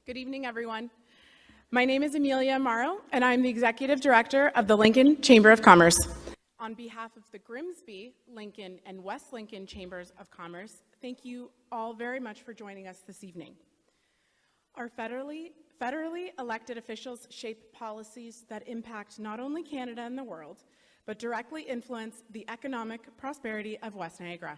Good evening, everyone. My name is Amelia Amaro, and I'm the Executive Director of the Lincoln Chamber of Commerce. On behalf of the Grimsby, Lincoln, and West Lincoln Chambers of Commerce, thank you all very much for joining us this evening. Our federally elected officials shape policies that impact not only Canada and the world, but directly influence the economic prosperity of West Niagara.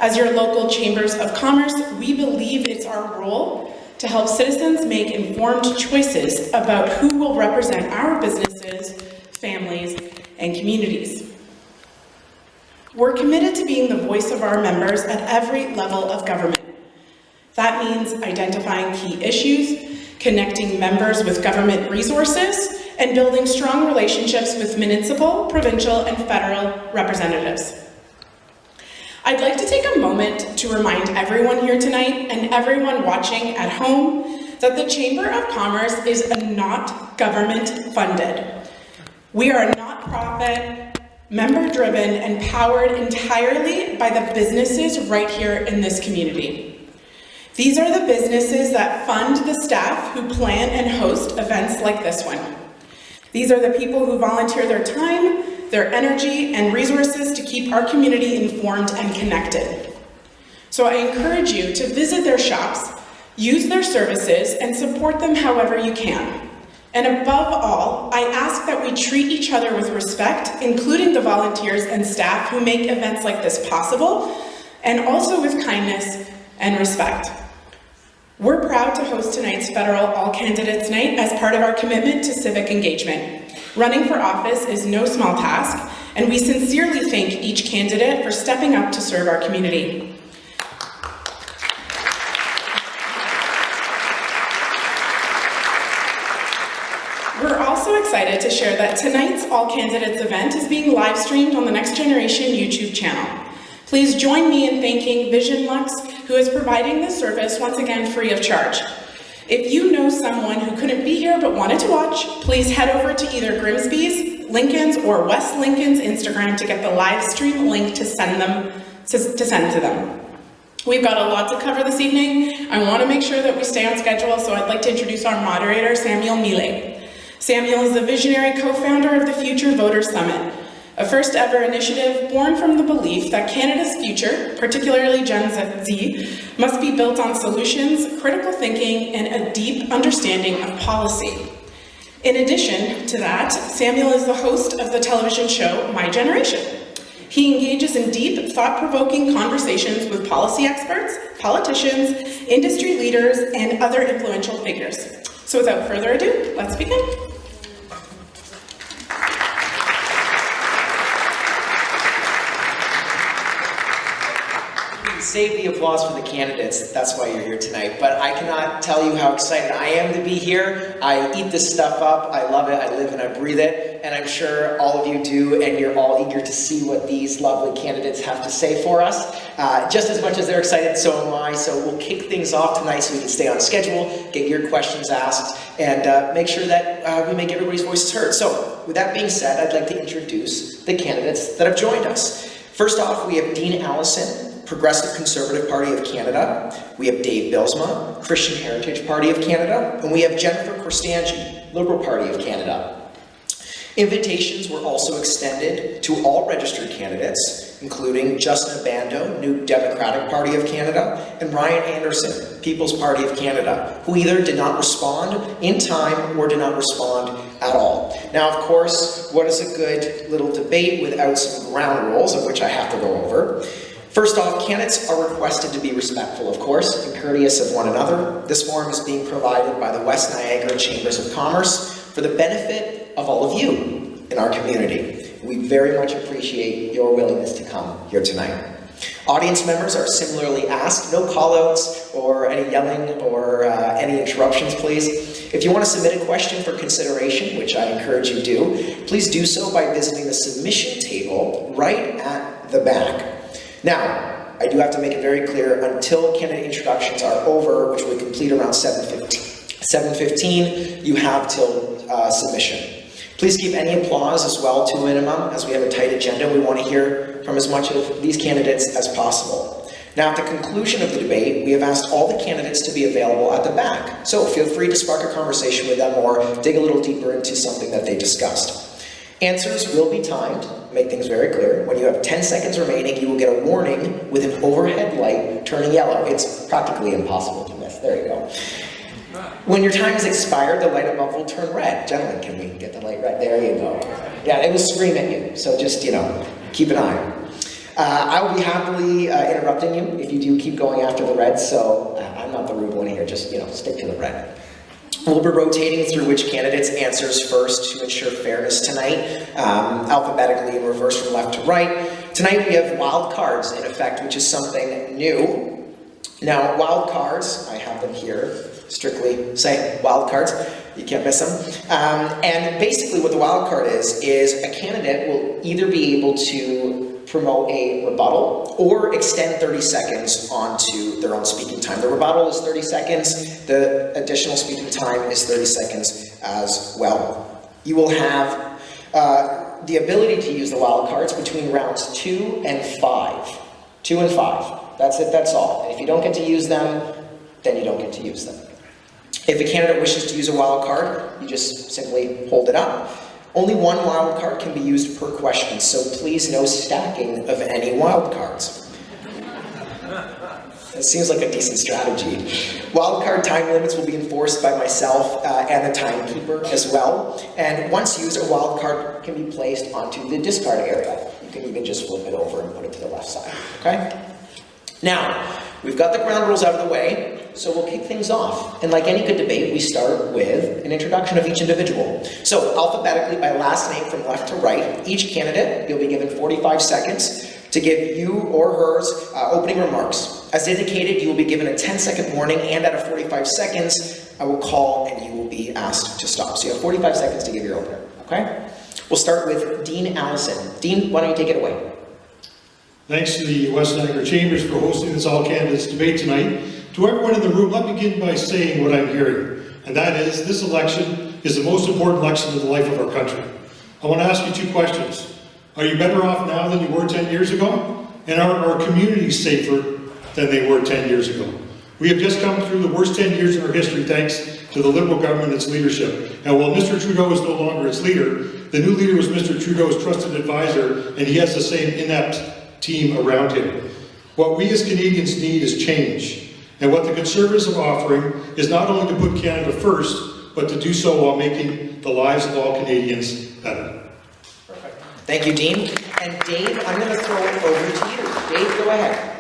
As your local chambers of commerce, we believe it's our role to help citizens make informed choices about who will represent our businesses, families, and communities. We're committed to being the voice of our members at every level of government. That means identifying key issues, connecting members with government resources, and building strong relationships with municipal, provincial, and federal representatives. I'd like to take a moment to remind everyone here tonight and everyone watching at home that the Chamber of Commerce is not government funded. We are a not-profit, member-driven, and powered entirely by the businesses right here in this community. These are the businesses that fund the staff who plan and host events like this one. These are the people who volunteer their time, their energy, and resources to keep our community informed and connected. So I encourage you to visit their shops, use their services, and support them however you can. And above all, I ask that we treat each other with respect, including the volunteers and staff who make events like this possible, and also with kindness and respect. We're proud to host tonight's Federal All Candidates Night as part of our commitment to civic engagement. Running for office is no small task, and we sincerely thank each candidate for stepping up to serve our community. We're also excited to share that tonight's All Candidates event is being live streamed on the Next Generation YouTube channel. Please join me in thanking Vision Lux, who is providing this service once again free of charge. If you know someone who couldn't be here but wanted to watch, please head over to either Grimsby's, Lincoln's, or West Lincoln's Instagram to get the live stream link to send to them. We've got a lot to cover this evening. I want to make sure that we stay on schedule, so I'd like to introduce our moderator, Samuel Millet. Samuel is the visionary co-founder of the Future Voters Summit, a first-ever initiative born from the belief that Canada's future, particularly Gen Z, must be built on solutions, critical thinking, and a deep understanding of policy. In addition to that, Samuel is the host of the television show My Generation. He engages in deep, thought-provoking conversations with policy experts, politicians, industry leaders, and other influential figures. So without further ado, let's begin. Save the applause for the candidates, that's why you're here tonight, but I cannot tell you how excited I am to be here. I eat this stuff up, I love it, I live and I breathe it, and I'm sure all of you do, and you're all eager to see what these lovely candidates have to say for us. Just as much as they're excited, so am I, so we'll kick things off tonight so we can stay on schedule, get your questions asked, and make sure that we make everybody's voices heard. So, with that being said, I'd like to introduce the candidates that have joined us. First off, we have Dean Allison, Progressive Conservative Party of Canada. We have Dave Bilsma, Christian Heritage Party of Canada. And we have Jennifer Korstanji, Liberal Party of Canada. Invitations were also extended to all registered candidates, including Justin Abando, New Democratic Party of Canada, and Ryan Anderson, People's Party of Canada, who either did not respond in time or did not respond at all. Now, of course, what is a good little debate without some ground rules, of which I have to go over? First off, candidates are requested to be respectful, of course, and courteous of one another. This forum is being provided by the West Niagara Chambers of Commerce for the benefit of all of you in our community. We very much appreciate your willingness to come here tonight. Audience members are similarly asked, no call-outs or any yelling or any interruptions, please. If you want to submit a question for consideration, which I encourage you do, please do so by visiting the submission table right at the back. Now, I do have to make it very clear, until candidate introductions are over, which we complete around 7:15, you have till submission. Please keep any applause as well to a minimum, as we have a tight agenda. We want to hear from as much of these candidates as possible. Now, at the conclusion of the debate, we have asked all the candidates to be available at the back. So feel free to spark a conversation with them or dig a little deeper into something that they discussed. Answers will be timed, make things very clear. When you have 10 seconds remaining, you will get a warning with an overhead light turning yellow. It's practically impossible to miss. There you go. When your time has expired, the light above will turn red. Gentlemen, can we get the light right there? You go. Yeah, it will scream at you, so just, keep an eye. I will be happily interrupting you if you do keep going after the red, so I'm not the rude one here, just, stick to the red. We'll be rotating through which candidate's answers first to ensure fairness tonight, alphabetically in reverse from left to right. Tonight we have wild cards in effect, which is something new. Now, wild cards, I have them here, strictly saying wild cards, you can't miss them. And basically what the wild card is a candidate will either be able to promote a rebuttal or extend 30 seconds onto their own speaking time. The rebuttal is 30 seconds, the additional speaking time is 30 seconds as well. You will have the ability to use the wild cards between rounds 2 and 5. 2 and 5, that's it, that's all. And if you don't get to use them, then you don't get to use them. If a candidate wishes to use a wild card, you just simply hold it up. Only one wild card can be used per question, so please no stacking of any wild cards. It seems like a decent strategy. Wildcard time limits will be enforced by myself and the timekeeper as well. And once used, a wild card can be placed onto the discard area. You can even just flip it over and put it to the left side, okay? Now, we've got the ground rules out of the way, so we'll kick things off. And like any good debate, we start with an introduction of each individual. So, alphabetically by last name from left to right, each candidate, you'll be given 45 seconds to give you or hers opening remarks. As indicated, you will be given a 10-second warning, and at a 45 seconds, I will call and you will be asked to stop. So you have 45 seconds to give your opener, okay? We'll start with Dean Allison. Dean, why don't you take it away? Thanks to the West Niagara Chambers for hosting this all-candidates debate tonight. To everyone in the room, let me begin by saying what I'm hearing, and that is, this election is the most important election in the life of our country. I want to ask you two questions. Are you better off now than you were 10 years ago? And are our communities safer than they were 10 years ago? We have just come through the worst 10 years in our history thanks to the Liberal government and its leadership. And while Mr. Trudeau is no longer its leader, the new leader was Mr. Trudeau's trusted advisor, and he has the same inept team around him. What we as Canadians need is change. And what the Conservatives are offering is not only to put Canada first, but to do so while making the lives of all Canadians better. Perfect. Thank you, Dean. And Dave, I'm going to throw it over to you. Dave, go ahead.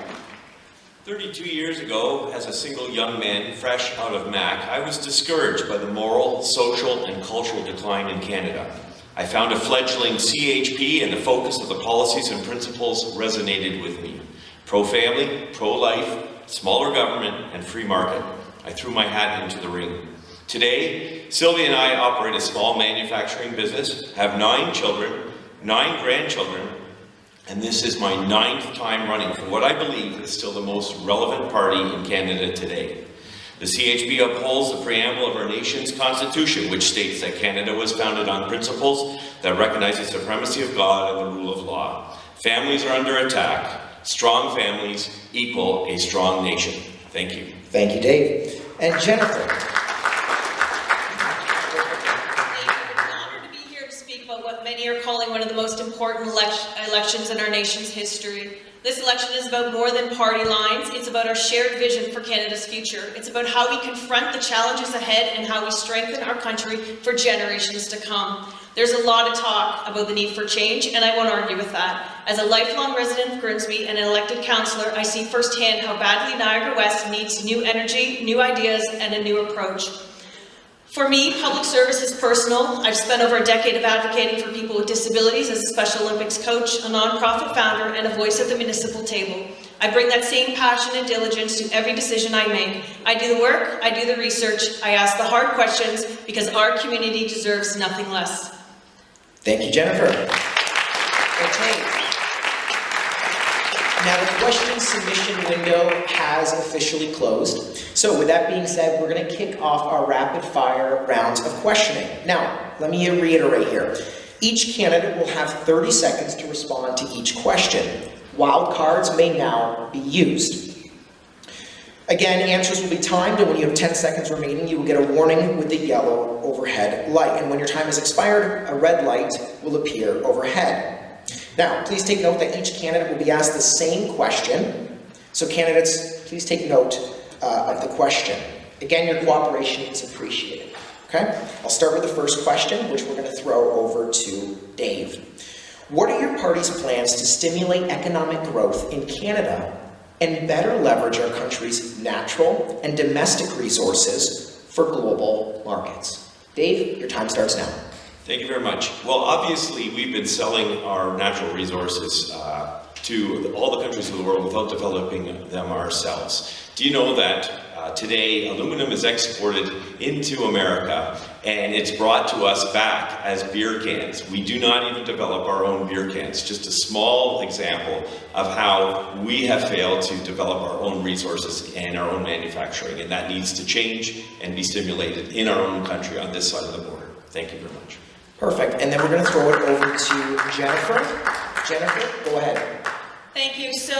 32 years ago, as a single young man fresh out of Mac, I was discouraged by the moral, social, and cultural decline in Canada. I found a fledgling CHP, and the focus of the policies and principles resonated with me. Pro-family, pro-life, smaller government, and free market. I threw my hat into the ring. Today, Sylvia and I operate a small manufacturing business, have 9 children, 9 grandchildren, and this is my 9th time running for what I believe is still the most relevant party in Canada today. The CHP upholds the preamble of our nation's constitution, which states that Canada was founded on principles that recognize the supremacy of God and the rule of law. Families are under attack. Strong families equal a strong nation. Thank you. Thank you, Dave. And Jennifer. Many are calling one of the most important elections in our nation's history. This election is about more than party lines. It's about our shared vision for Canada's future. It's about how we confront the challenges ahead and how we strengthen our country for generations to come. There's a lot of talk about the need for change, and I won't argue with that. As a lifelong resident of Grimsby and an elected councillor, I see firsthand how badly Niagara West needs new energy, new ideas, and a new approach. For me, public service is personal. I've spent over a decade of advocating for people with disabilities as a Special Olympics coach, a nonprofit founder, and a voice at the municipal table. I bring that same passion and diligence to every decision I make. I do the work, I do the research, I ask the hard questions because our community deserves nothing less. Thank you, Jennifer. Okay. Now the question submission window has officially closed. So with that being said, we're going to kick off our rapid fire rounds of questioning. Now, let me reiterate here. Each candidate will have 30 seconds to respond to each question. Wild cards may now be used. Again, answers will be timed, and when you have 10 seconds remaining, you will get a warning with the yellow overhead light. And when your time has expired, a red light will appear overhead. Now, please take note that each candidate will be asked the same question. So candidates, please take note of the question. Again, your cooperation is appreciated. Okay? I'll start with the first question, which we're going to throw over to Dave. What are your party's plans to stimulate economic growth in Canada and better leverage our country's natural and domestic resources for global markets? Dave, your time starts now. Thank you very much. Well, obviously, we've been selling our natural resources to all the countries of the world without developing them ourselves. Do you know that today aluminum is exported into America and it's brought to us back as beer cans? We do not even develop our own beer cans. Just a small example of how we have failed to develop our own resources and our own manufacturing, and that needs to change and be stimulated in our own country on this side of the border. Thank you very much. Perfect. And then we're going to throw it over to Jennifer. Jennifer, go ahead. Thank you. So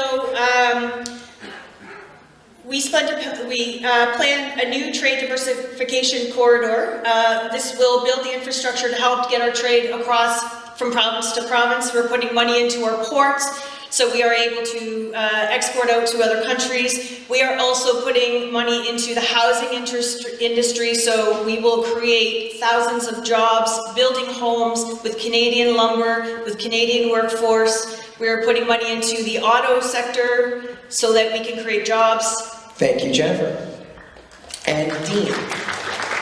we plan a new trade diversification corridor. This will build the infrastructure to help get our trade across from province to province. We're putting money into our ports, so we are able to export out to other countries. We are also putting money into the housing industry, so we will create thousands of jobs, building homes with Canadian lumber, with Canadian workforce. We are putting money into the auto sector so that we can create jobs. Thank you, Jennifer. And Dean.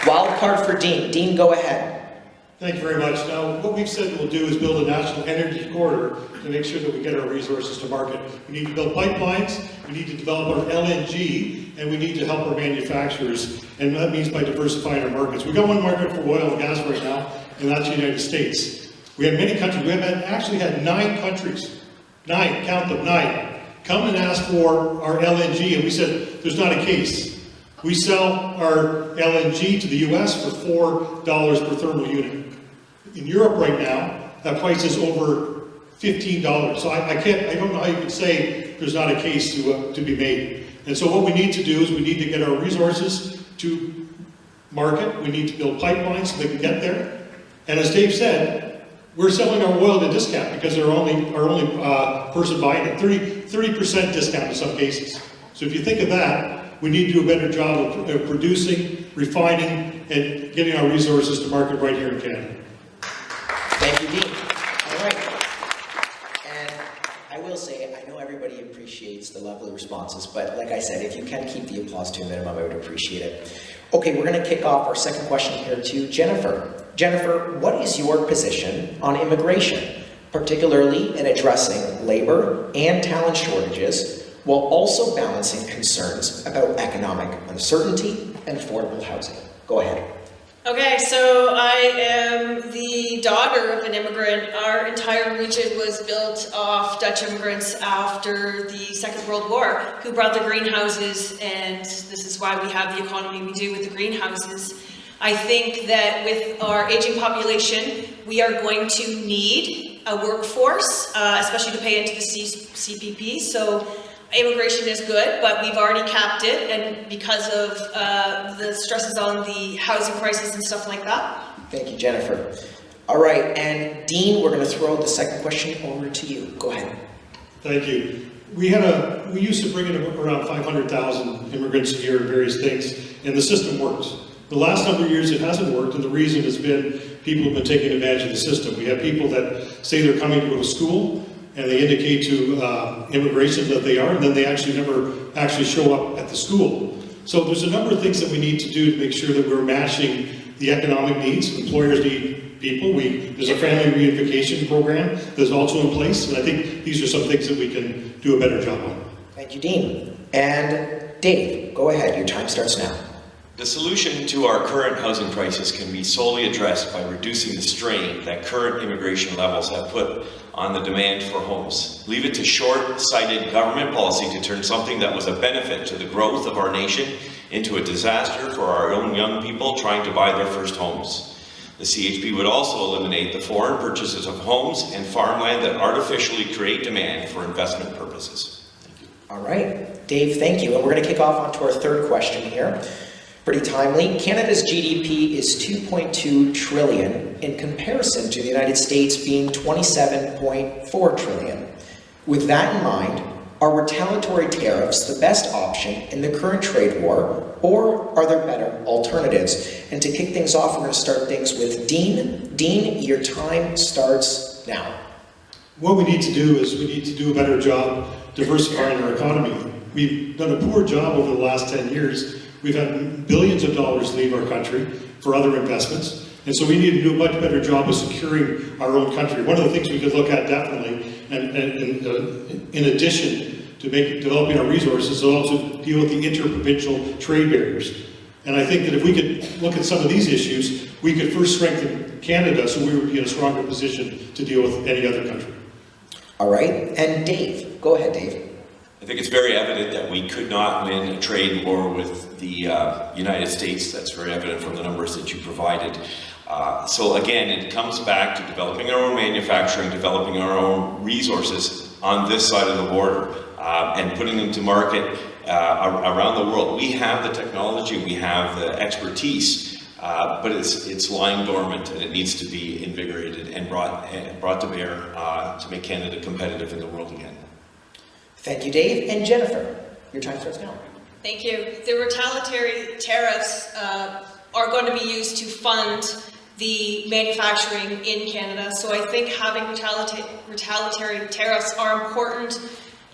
Wild card for Dean. Dean, go ahead. Thank you very much. Now, what we've said we'll do is build a national energy corridor to make sure that we get our resources to market. We need to build pipelines, we need to develop our LNG, and we need to help our manufacturers, and that means by diversifying our markets. We've got one market for oil and gas right now, and that's the United States. We have many countries. We have actually had 9 countries, 9, count them, 9, come and ask for our LNG, and we said, there's not a case. We sell our LNG to the US for $4 per thermal unit. In Europe right now, that price is over $15. So I don't know how you can say there's not a case to be made. And so what we need to do is we need to get our resources to market. We need to build pipelines so they can get there. And as Dave said, we're selling our oil at a discount because they're our only person buying it. 30% discount in some cases. So if you think of that, we need to do a better job of producing, refining, and getting our resources to market right here in Canada. Thank you, Dean. All right. And I will say, I know everybody appreciates the lovely responses, but like I said, if you can keep the applause to a minimum, I would appreciate it. Okay, we're going to kick off our second question here to Jennifer. Jennifer, what is your position on immigration, particularly in addressing labor and talent shortages, while also balancing concerns about economic uncertainty and affordable housing? Go ahead. Okay, so I am the daughter of an immigrant. Our entire region was built off Dutch immigrants after the Second World War, who brought the greenhouses, and this is why we have the economy we do with the greenhouses. I think that with our aging population, we are going to need a workforce, especially to pay into the CPP. So immigration is good, but we've already capped it, and because of the stresses on the housing crisis and stuff like that. Thank you, Jennifer. All right, and Dean, we're going to throw the second question over to you. Go ahead. Thank you. We used to bring in around 500,000 immigrants a year and various things, and the system works. The last number of years it hasn't worked, and the reason has been people have been taking advantage of the system. We have people that say they're coming to go to school, and they indicate to immigration that they are, and then they actually never actually show up at the school. So there's a number of things that we need to do to make sure that we're matching the economic needs. Employers need people. There's a family reunification program that's also in place, and I think these are some things that we can do a better job on. Thank you, Dean. And Dave, go ahead. Your time starts now. The solution to our current housing crisis can be solely addressed by reducing the strain that current immigration levels have put on the demand for homes. Leave it to short-sighted government policy to turn something that was a benefit to the growth of our nation into a disaster for our own young people trying to buy their first homes. The CHP would also eliminate the foreign purchases of homes and farmland that artificially create demand for investment purposes. Thank you. All right, Dave, thank you. And we're going to kick off onto our third question here. Pretty timely. Canada's GDP is 2.2 trillion in comparison to the United States being 27.4 trillion. With that in mind, are retaliatory tariffs the best option in the current trade war, or are there better alternatives? And to kick things off, we're going to start things with Dean. Dean, your time starts now. What we need to do is we need to do a better job diversifying our economy. We've done a poor job over the last 10 years. We've had billions of dollars leave our country for other investments. And so we need to do a much better job of securing our own country. One of the things we could look at definitely, and in addition to developing our resources, is also deal with the interprovincial trade barriers. And I think that if we could look at some of these issues, we could first strengthen Canada so we would be in a stronger position to deal with any other country. All right, and Dave. Go ahead, Dave. I think it's very evident that we could not win a trade war with the United States. That's very evident from the numbers that you provided. So again, it comes back to developing our own manufacturing, developing our own resources on this side of the border, and putting them to market around the world. We have the technology, we have the expertise, but it's lying dormant, and it needs to be invigorated and brought to bear to make Canada competitive in the world again. Thank you, Dave. And Jennifer, your time starts now. Thank you. The retaliatory tariffs are going to be used to fund the manufacturing in Canada. So I think having retaliatory tariffs are important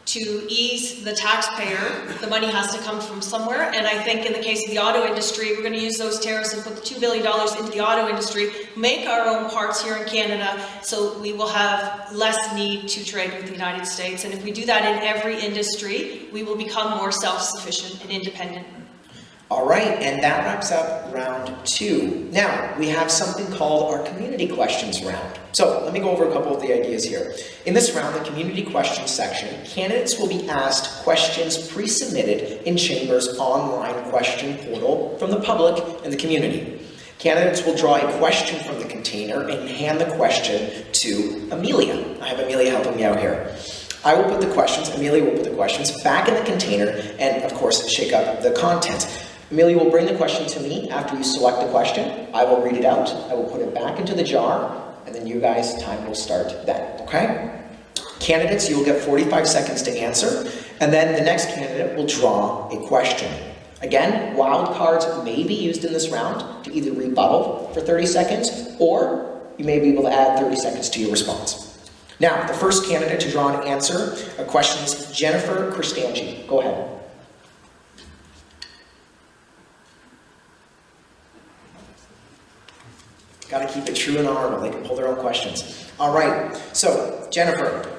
to ease the taxpayer. The money has to come from somewhere. And I think in the case of the auto industry, we're going to use those tariffs and put the $2 billion into the auto industry, make our own parts here in Canada, so we will have less need to trade with the United States. And if we do that in every industry, we will become more self-sufficient and independent. All right, and that wraps up round 2. Now, we have something called our community questions round. So, let me go over a couple of the ideas here. In this round, the community questions section, candidates will be asked questions pre-submitted in Chamber's online question portal from the public and the community. Candidates will draw a question from the container and hand the question to Amelia. I have Amelia helping me out here. I will put the questions, Amelia will put the questions back in the container and, of course, shake up the content. Amelia will bring the question to me after you select the question. I will read it out, I will put it back into the jar, and then you guys' time will start then, okay? Candidates, you will get 45 seconds to answer, and then the next candidate will draw a question. Again, wild cards may be used in this round to either rebuttal for 30 seconds, or you may be able to add 30 seconds to your response. Now, the first candidate to draw an answer, a question is Jennifer Christangi. Go ahead. Got to keep it true and honorable. They can pull their own questions. All right. So, Jennifer,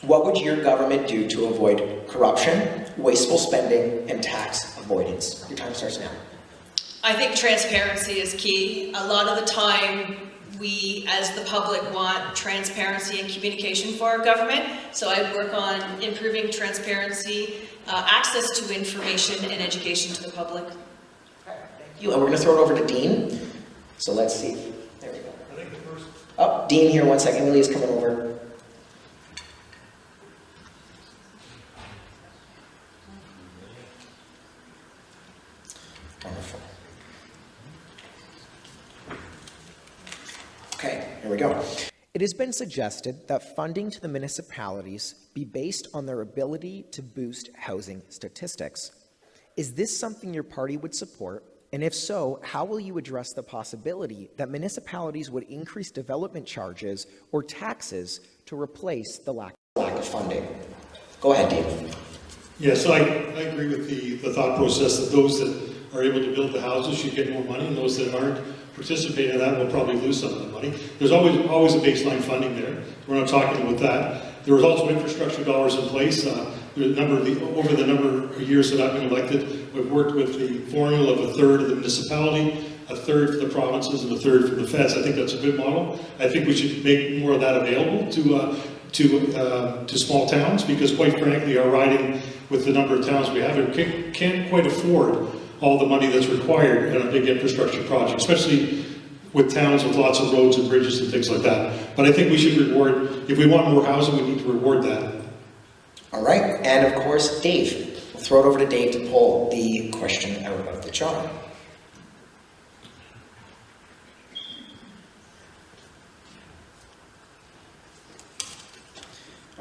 what would your government do to avoid corruption, wasteful spending, and tax avoidance? Your time starts now. I think transparency is key. A lot of the time, we, as the public, want transparency and communication for our government. So I'd work on improving transparency, access to information, and education to the public. Thank you. And we're going to throw it over to Dean. So let's see. There we go. I think the first. Oh, Dean here, 1 second. Amelia's coming over. Wonderful. Okay, here we go. It has been suggested that funding to the municipalities be based on their ability to boost housing statistics. Is this something your party would support? And if so, how will you address the possibility that municipalities would increase development charges or taxes to replace the lack of funding? Go ahead, Dave. Yes, I agree with the thought process that those that are able to build the houses should get more money, and those that aren't participating in that will probably lose some of the money. There's always a baseline funding there. We're not talking about that. There was also infrastructure dollars in place. Over the number of years that I've been elected, we've worked with the formula of a third of the municipality, a third for the provinces, and a third for the feds. I think that's a good model. I think we should make more of that available to small towns, because quite frankly, our riding with the number of towns we have, can't quite afford all the money that's required in a big infrastructure project, especially with towns with lots of roads and bridges and things like that. But I think we should reward, if we want more housing, we need to reward that. All right, and of course, Dave. We'll throw it over to Dave to pull the question out of the jar.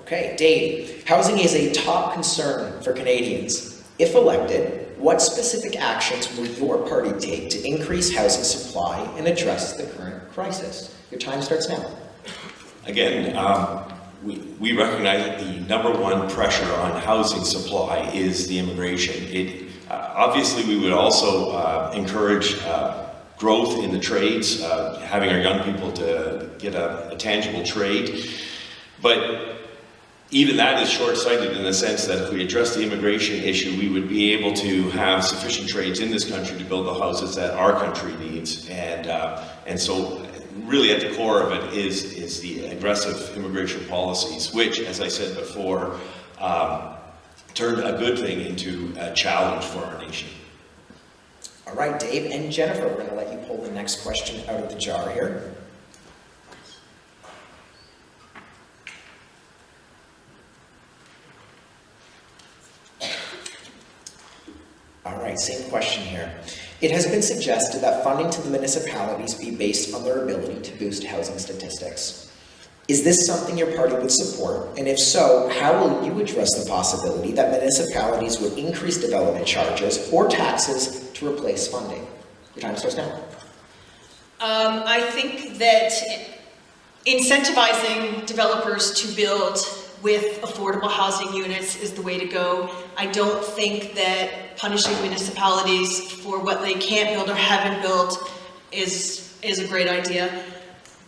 Okay, Dave, housing is a top concern for Canadians. If elected, what specific actions will your party take to increase housing supply and address the current crisis? Your time starts now. Again, we recognize that the number one pressure on housing supply is the immigration. Obviously, we would also encourage growth in the trades, having our young people to get a tangible trade. But even that is short-sighted in the sense that if we address the immigration issue, we would be able to have sufficient trades in this country to build the houses that our country needs. And so really at the core of it is the aggressive immigration policies, which, as I said before, turned a good thing into a challenge for our nation. All right, Dave and Jennifer, we're going to let you pull the next question out of the jar here. All right, same question here. It has been suggested that funding to the municipalities be based on their ability to boost housing statistics. Is this something your party would support? And if so, how will you address the possibility that municipalities would increase development charges or taxes to replace funding? Your time starts now. I think that incentivizing developers to build with affordable housing units is the way to go. I don't think that punishing municipalities for what they can't build or haven't built is a great idea.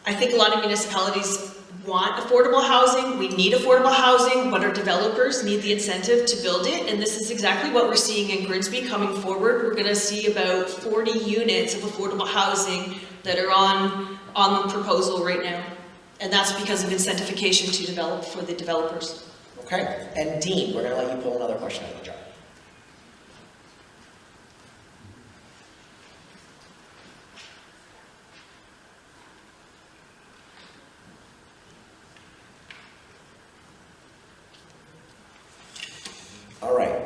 I think a lot of municipalities want affordable housing. We need affordable housing, but our developers need the incentive to build it, and this is exactly what we're seeing in Grimsby coming forward. We're going to see about 40 units of affordable housing that are on the proposal right now. And that's because of incentivization to develop for the developers. Okay, and Dean, we're going to let you pull another question out of the jar. All right.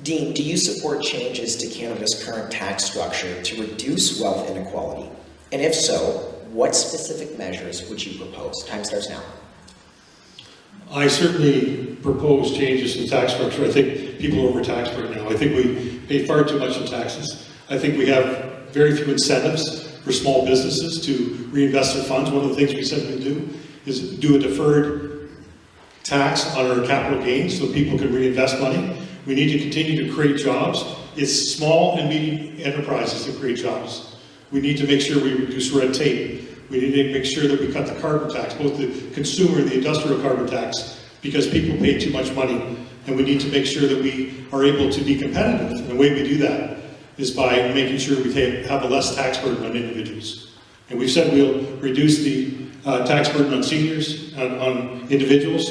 Dean, do you support changes to Canada's current tax structure to reduce wealth inequality? And if so, what specific measures would you propose? Time starts now. I certainly propose changes to the tax structure. I think people are overtaxed right now. I think we pay far too much in taxes. I think we have very few incentives for small businesses to reinvest their funds. One of the things we said we'd do is do a deferred tax on our capital gains so people can reinvest money. We need to continue to create jobs. It's small and medium enterprises that create jobs. We need to make sure we reduce red tape. We need to make sure that we cut the carbon tax, both the consumer and the industrial carbon tax, because people pay too much money. And we need to make sure that we are able to be competitive. And the way we do that is by making sure we have a less tax burden on individuals. And we've said we'll reduce the tax burden on seniors, on individuals.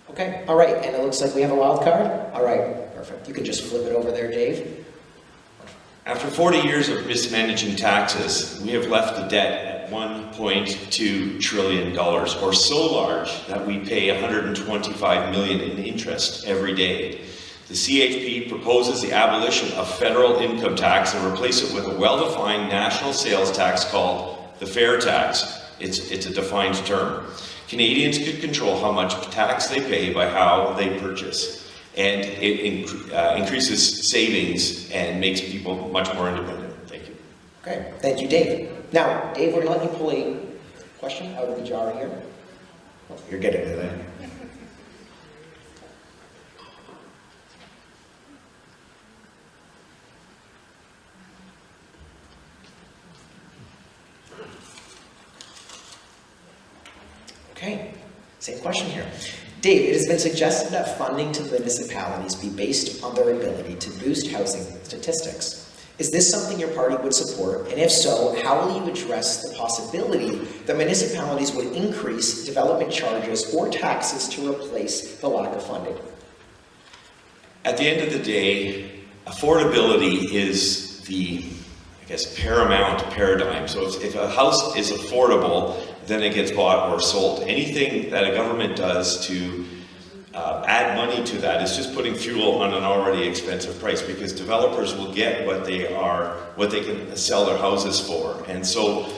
Okay, all right, and it looks like we have a wild card? All right, perfect. You can just flip it over there, Dave. After 40 years of mismanaging taxes, we have left the debt at $1.2 trillion, or so large that we pay $125 million in interest every day. The CHP proposes the abolition of federal income tax and replace it with a well-defined national sales tax called the fair tax. It's a defined term. Canadians could control how much tax they pay by how they purchase, and it increases savings and makes people much more independent. Thank you. Okay, thank you, Dave. Now, Dave, we're going to let you pull a question out of the jar here. Oh, you're getting to that. Okay, same question here. Dave, it has been suggested that funding to municipalities be based on their ability to boost housing statistics. Is this something your party would support? And if so, how will you address the possibility that municipalities would increase development charges or taxes to replace the lack of funding? At the end of the day, affordability is the paramount paradigm. So if a house is affordable, then it gets bought or sold. Anything that a government does to add money to that is just putting fuel on an already expensive price, because developers will get what they can sell their houses for, and so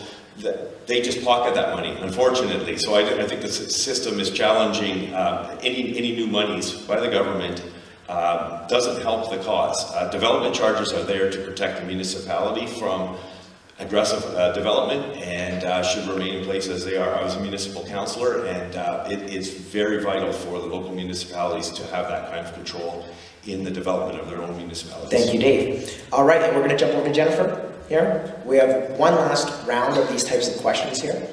they just pocket that money, unfortunately. So I think the system is challenging any new monies by the government. Doesn't help the cause. Development charges are there to protect the municipality from aggressive development, and should remain in place as they are. I was a municipal councillor, and it is very vital for the local municipalities to have that kind of control in the development of their own municipalities. Thank you, Dave. All right, and we're going to jump over to Jennifer here. We have one last round of these types of questions here.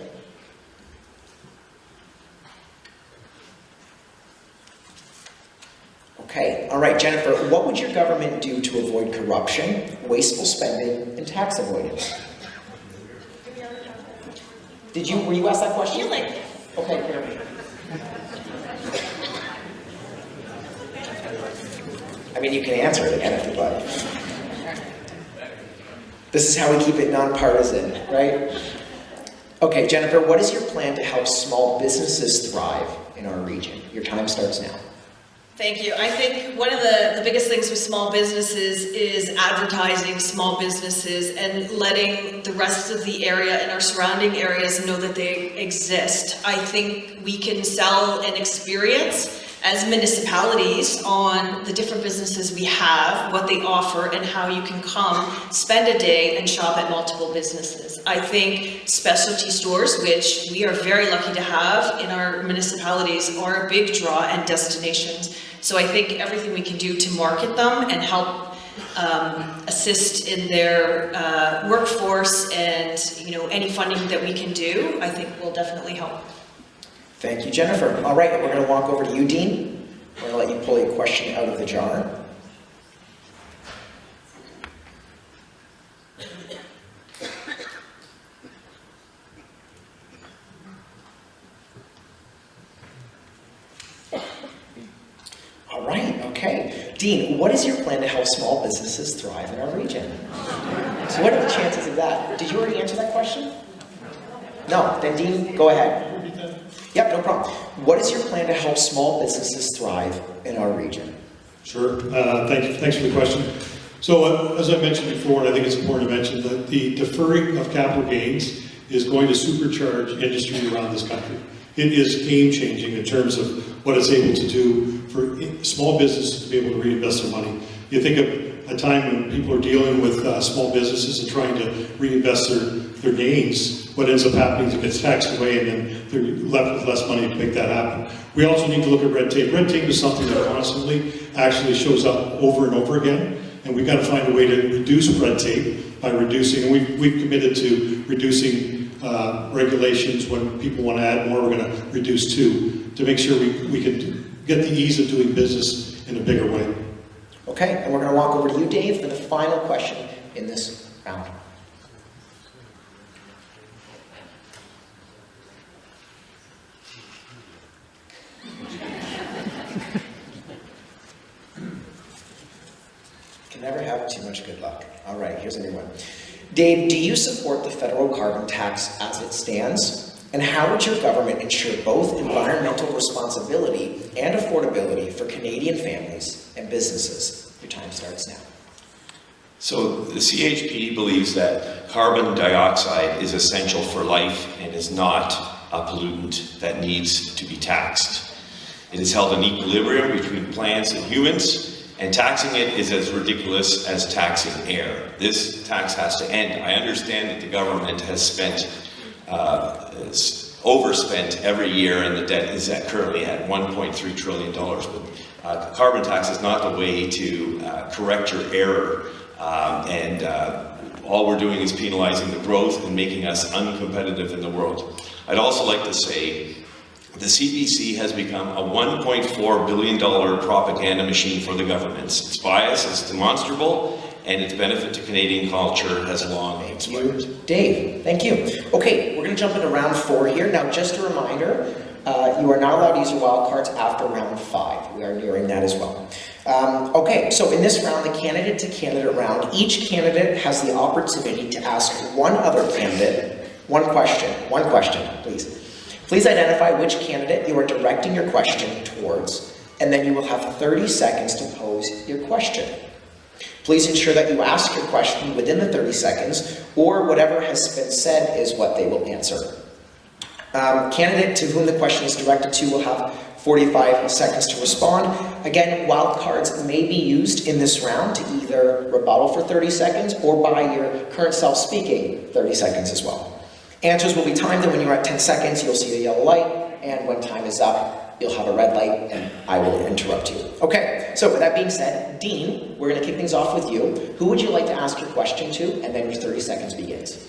Okay, all right, Jennifer, what would your government do to avoid corruption, wasteful spending, and tax avoidance? Were you asked that question? Like, Okay, here. I mean, you can answer it again if you'd like. This is how we keep it nonpartisan, right? Okay, Jennifer, what is your plan to help small businesses thrive in our region? Your time starts now. thank you. I think one of the biggest things with small businesses is advertising small businesses and letting the rest of the area and our surrounding areas know that they exist. I think we can sell an experience as municipalities on the different businesses we have, what they offer, and how you can come, spend a day, and shop at multiple businesses. I think specialty stores, which we are very lucky to have in our municipalities, are a big draw and destinations. So I think everything we can do to market them and help assist in their workforce and any funding that we can do, I think will definitely help. Thank you, Jennifer. All right, we're going to walk over to you, Dean. We're going to let you pull your question out of the jar. All right, okay. Dean, what is your plan to help small businesses thrive in our region? So what are the chances of that? Did you already answer that question? No, then Dean, go ahead. Yep, no problem. What is your plan to help small businesses thrive in our region? Sure. Thanks for the question. So as I mentioned before, and I think it's important to mention that the deferring of capital gains is going to supercharge industry around this country. It is game-changing in terms of what it's able to do for small businesses to be able to reinvest their money. You think of a time when people are dealing with small businesses and trying to reinvest their gains. What ends up happening is it gets taxed away, and then they're left with less money to make that happen. We also need to look at red tape. Red tape is something that constantly actually shows up over and over again, and we've got to find a way to reduce red tape by reducing, and we've committed to reducing regulations. When people want to add more, we're going to reduce too, to make sure we can get the ease of doing business in a bigger way. Okay, and we're going to walk over to you, Dave, for the final question in this round. Can never have too much good luck. All right, here's a new one. Dave, do you support the federal carbon tax as it stands? And how would your government ensure both environmental responsibility and affordability for Canadian families and businesses? Your time starts now. So the CHP believes that carbon dioxide is essential for life and is not a pollutant that needs to be taxed. It is held in equilibrium between plants and humans, and taxing it is as ridiculous as taxing air. This tax has to end. I understand that the government has overspent every year, and the debt is currently at $1.3 trillion. But carbon tax is not the way to correct your error. All we're doing is penalizing the growth and making us uncompetitive in the world. I'd also like to say the CBC has become a $1.4 billion propaganda machine for the governments. Its bias is demonstrable, and its benefit to Canadian culture has long expired. Dave, thank you. Okay, we're going to jump into round 4 here. Now, just a reminder, you are not allowed to use your wild cards after round 5. We are nearing that as well. Okay, so in this round, the candidate to candidate round, each candidate has the opportunity to ask one other candidate one question, please. Please identify which candidate you are directing your question towards, and then you will have 30 seconds to pose your question. Please ensure that you ask your question within the 30 seconds, or whatever has been said is what they will answer. Candidate to whom the question is directed to will have 45 seconds to respond. Again, wildcards may be used in this round to either rebuttal for 30 seconds or by your current self speaking 30 seconds as well. Answers will be timed, and when you're at 10 seconds, you'll see a yellow light, and when time is up, you'll have a red light, and I will interrupt you. Okay, so with that being said, Dean, we're going to kick things off with you. Who would you like to ask your question to, and then your 30 seconds begins.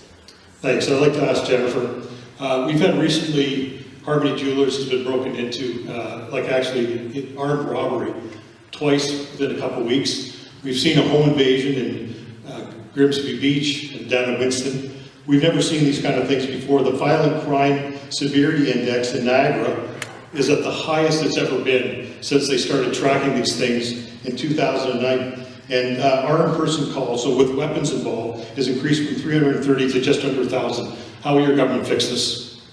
Thanks. I'd like to ask Jennifer. We've had recently, Harmony Jewelers has been broken into, actually armed robbery twice within a couple of weeks. We've seen a home invasion in Grimsby Beach and down in Winston. We've never seen these kind of things before. The Violent Crime Severity Index in Niagara is at the highest it's ever been since they started tracking these things in 2009. And armed person calls, so with weapons involved, has increased from 330 to just under 1,000. How will your government fix this?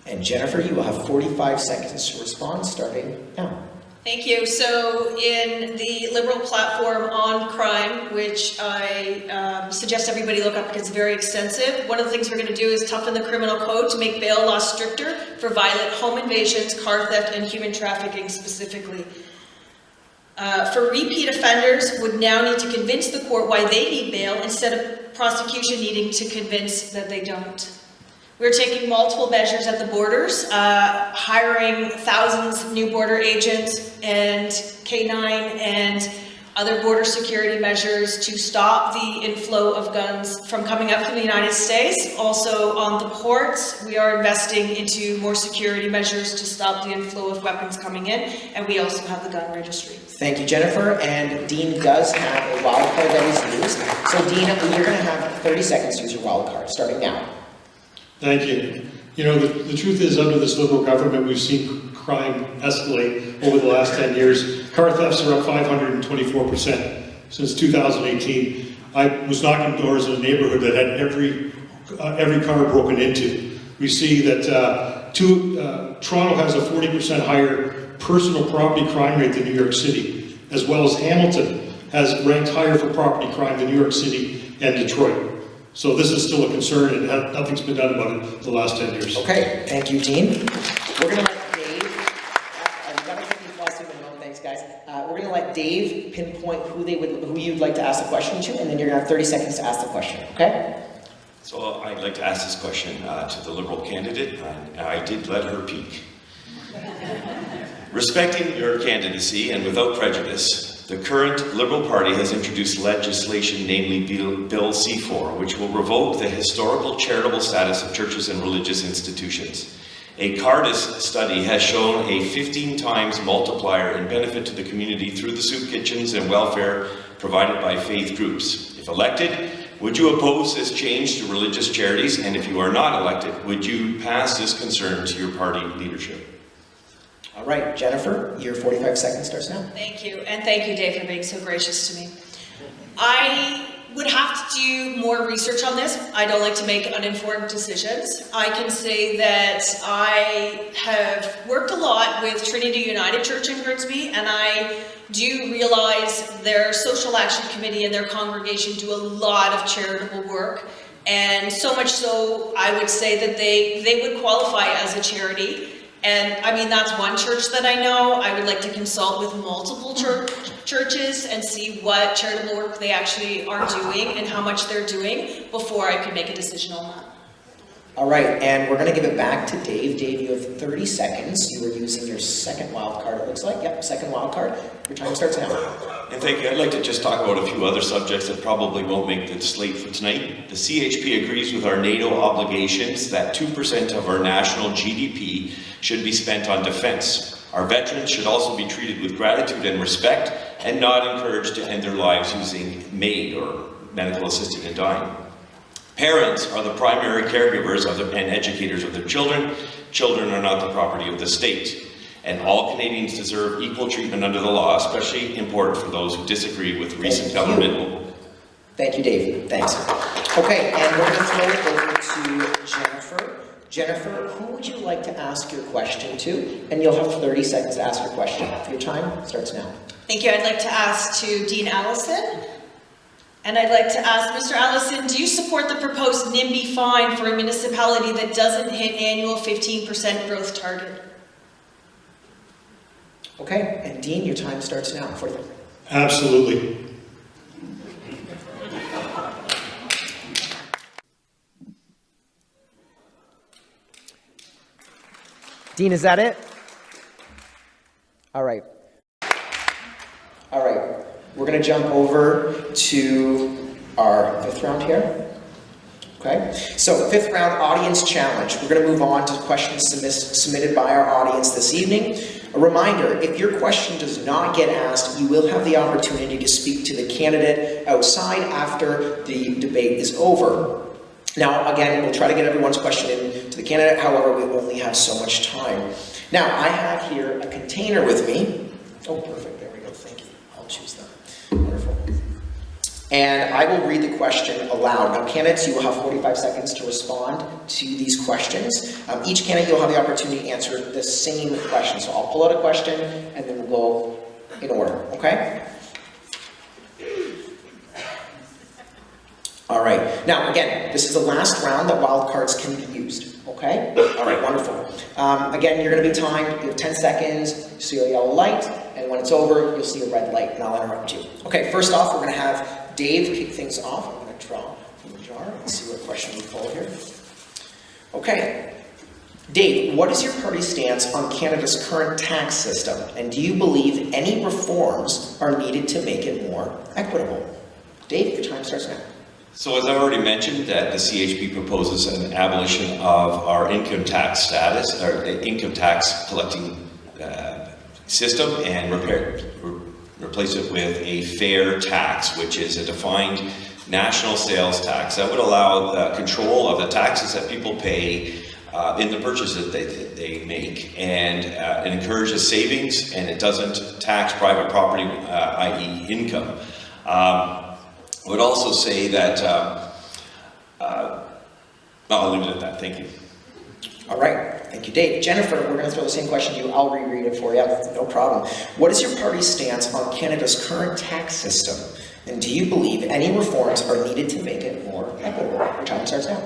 And Jennifer, you will have 45 seconds to respond, starting now. Thank you. So in the Liberal platform on crime, which I suggest everybody look up because it's very extensive, one of the things we're going to do is toughen the criminal code to make bail laws stricter for violent home invasions, car theft, and human trafficking specifically. For repeat offenders, would now need to convince the court why they need bail instead of prosecution needing to convince that they don't. We're taking multiple measures at the borders, hiring thousands of new border agents and K-9 and other border security measures to stop the inflow of guns from coming up from the United States. Also on the ports, we are investing into more security measures to stop the inflow of weapons coming in, and we also have the gun registry. Thank you, Jennifer. And Dean does have a wild card that he's used. So Dean, you're going to have 30 seconds to use your wild card, starting now. Thank you. You know, the truth is, under this Liberal government, we've seen crime escalate over the last 10 years. Car thefts are up 524% since 2018. I was knocking doors in a neighborhood that had every car broken into. We see that Toronto has a 40% higher personal property crime rate than New York City, as well as Hamilton has ranked higher for property crime than New York City and Detroit. So this is still a concern, and nothing's been done about it the last 10 years. Okay, thank you, Dean. We're going to let Dave, I've got to take these last 2 in a moment, thanks guys. We're going to let Dave pinpoint who you'd like to ask the question to, and then you're going to have 30 seconds to ask the question, okay? So I'd like to ask this question to the Liberal candidate, and I did let her peek. Respecting your candidacy and without prejudice, the current Liberal Party has introduced legislation, namely Bill C-4, which will revoke the historical charitable status of churches and religious institutions. A Cardis study has shown a 15 times multiplier in benefit to the community through the soup kitchens and welfare provided by faith groups. If elected, would you oppose this change to religious charities? And if you are not elected, would you pass this concern to your party leadership? All right, Jennifer, your 45 seconds starts now. Thank you, and thank you, Dave, for being so gracious to me. I would have to do more research on this. I don't like to make uninformed decisions. I can say that I have worked a lot with Trinity United Church in Grimsby, and I do realize their social action committee and their congregation do a lot of charitable work. And so much so, I would say that they would qualify as a charity. And I mean, that's one church that I know. I would like to consult with multiple churches and see what charitable work they actually are doing and how much they're doing before I could make a decision on that. All right, and we're going to give it back to Dave. Dave, you have 30 seconds. You were using your second wild card, it looks like. Yep, second wild card. Your time starts now. And thank you. I'd like to just talk about a few other subjects that probably won't make the slate for tonight. The CHP agrees with our NATO obligations that 2% of our national GDP should be spent on defense. Our veterans should also be treated with gratitude and respect and not encouraged to end their lives using MAID or medical assisted in dying. Parents are the primary caregivers and educators of their children. Children are not the property of the state. and all Canadians deserve equal treatment under the law, especially important for those who disagree with recent government. Thank you, Dave. Thanks. Okay, and we're going to throw it over to Jennifer. Jennifer, who would you like to ask your question to? And you'll have 30 seconds to ask your question. Your time starts now. Thank you. I'd like to ask to Dean Allison. And I'd like to ask, Mr. Allison, do you support the proposed NIMBY fine for a municipality that doesn't hit annual 15% growth target? Okay, and Dean, your time starts now. Absolutely. Dean, is that it? All right. All right. We're going to jump over to our fifth round here. Okay. So, fifth round audience challenge. We're going to move on to questions submitted by our audience this evening. A reminder, if your question does not get asked, you will have the opportunity to speak to the candidate outside after the debate is over. Now, again, we'll try to get everyone's question in to the candidate, however, we only have so much time. Now, I have here a container with me. Oh, perfect, there we go, thank you. I'll choose them. Wonderful. And I will read the question aloud. Now, candidates, you will have 45 seconds to respond to these questions. Each candidate, you'll have the opportunity to answer the same question. So I'll pull out a question, and then we'll go in order, okay? All right. Now, again, this is the last round that wildcards can be used. Okay? All right, wonderful. Again, you're going to be timed. You have 10 seconds. You see a yellow light, and when it's over, you'll see a red light, and I'll interrupt you. Okay, first off, we're going to have Dave kick things off. I'm going to draw from the jar and see what question we pull here. Okay. Dave, what is your party's stance on Canada's current tax system, and do you believe any reforms are needed to make it more equitable? Dave, your time starts now. So as I've already mentioned, that the CHP proposes an abolition of our income tax status, or income tax collecting system, and replace it with a fair tax, which is a defined national sales tax that would allow control of the taxes that people pay in the purchases that they make, and it encourages savings, and it doesn't tax private property, i.e. income. I would also say that, I'll leave it at that, thank you. All right, thank you, Dave. Jennifer, we're going to throw the same question to you. I'll reread it for you, no problem. What is your party's stance on Canada's current tax system? And do you believe any reforms are needed to make it more equitable? Your time starts now.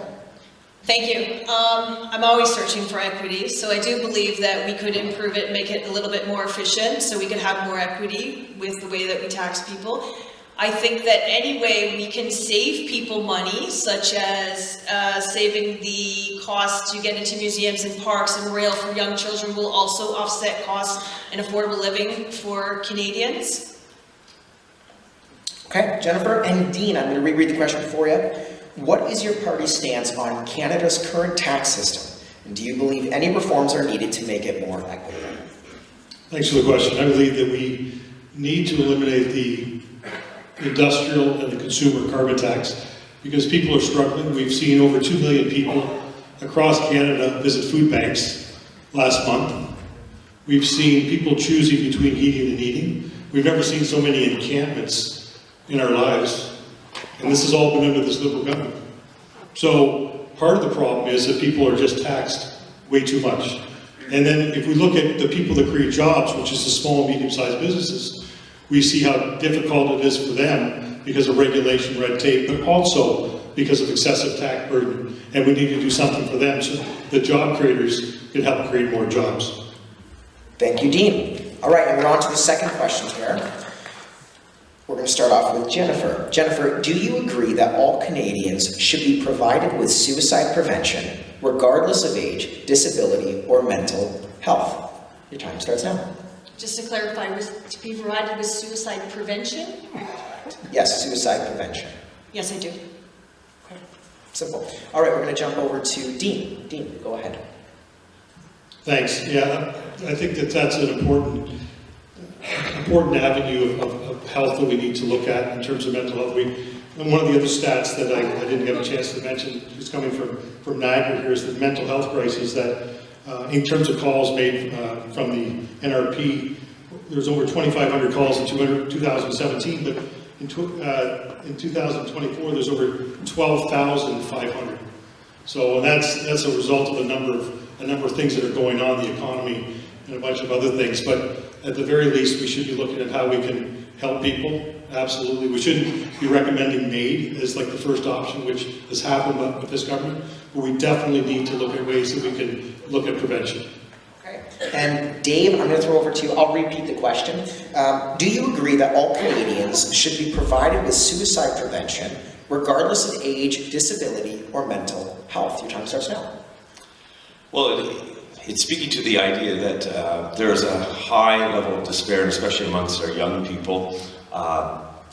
Thank you. I'm always searching for equity, so I do believe that we could improve it, make it a little bit more efficient, so we could have more equity with the way that we tax people. I think that any way we can save people money, such as saving the cost to get into museums and parks and rail for young children, will also offset costs and affordable living for Canadians. Okay, Jennifer and Dean, I'm going to reread the question for you. What is your party's stance on Canada's current tax system? And do you believe any reforms are needed to make it more equitable? Thanks for the question. I believe that we need to eliminate the industrial and the consumer carbon tax because people are struggling. We've seen over 2 million people across Canada visit food banks last month. We've seen people choosing between heating and eating. We've never seen so many encampments in our lives, and this has all been under this Liberal government. So part of the problem is that people are just taxed way too much. And then if we look at the people that create jobs, which is the small and medium-sized businesses, we see how difficult it is for them because of regulation, red tape, but also because of excessive tax burden. And we need to do something for them so the job creators can help create more jobs. Thank you, Dean. All right, and we're on to the second question here. We're going to start off with Jennifer. Jennifer, do you agree that all Canadians should be provided with suicide prevention, regardless of age, disability, or mental health? Your time starts now. Just to clarify, to be provided with suicide prevention? Yes, suicide prevention. Yes, I do. Okay. Simple. All right, we're going to jump over to Dean. Dean, go ahead. Thanks. Yeah, I think that that's an important avenue of health that we need to look at in terms of mental health. And one of the other stats that I didn't get a chance to mention, just coming from Niagara here, is the mental health crisis that in terms of calls made from the NRP, there's over 2,500 calls in 2017, but in 2024 there's over 12,500. So that's a result of a number of things that are going on, the economy and a bunch of other things. But at the very least, we should be looking at how we can help people. Absolutely, we shouldn't be recommending MAID as like the first option, which has happened with this government. But we definitely need to look at ways that we can look at prevention. Okay. And Dave, I'm going to throw over to you. I'll repeat the question. Do you agree that all Canadians should be provided with suicide prevention, regardless of age, disability, or mental health? Your time starts now. Well, it's speaking to the idea that there is a high level of despair, especially amongst our young people.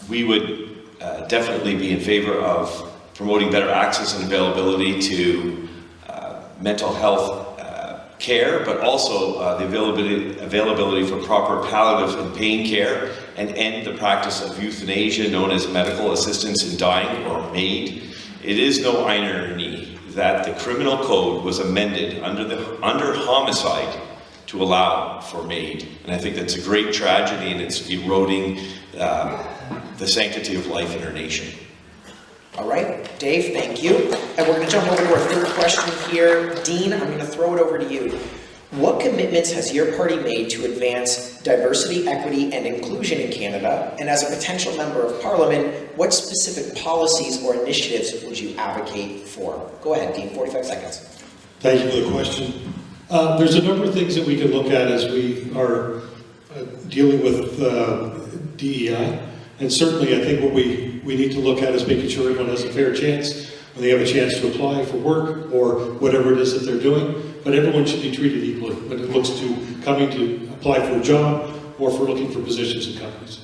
We would definitely be in favor of promoting better access and availability to mental health care, but also the availability for proper palliative and pain care, and end the practice of euthanasia, known as medical assistance in dying, or MAID. It is no irony that the criminal code was amended under homicide to allow for MAID, and I think that's a great tragedy, and it's eroding the sanctity of life in our nation. All right, Dave, thank you. And we're going to jump over to our third question here. Dean, I'm going to throw it over to you. What commitments has your party made to advance diversity, equity, and inclusion in Canada? And as a potential member of Parliament, what specific policies or initiatives would you advocate for? Go ahead, Dean, 45 seconds. Thank you for the question. There's a number of things that we can look at as we are dealing with DEI. And certainly I think what we need to look at is making sure everyone has a fair chance when they have a chance to apply for work or whatever it is that they're doing. But everyone should be treated equally when it looks to coming to apply for a job or for looking for positions in companies.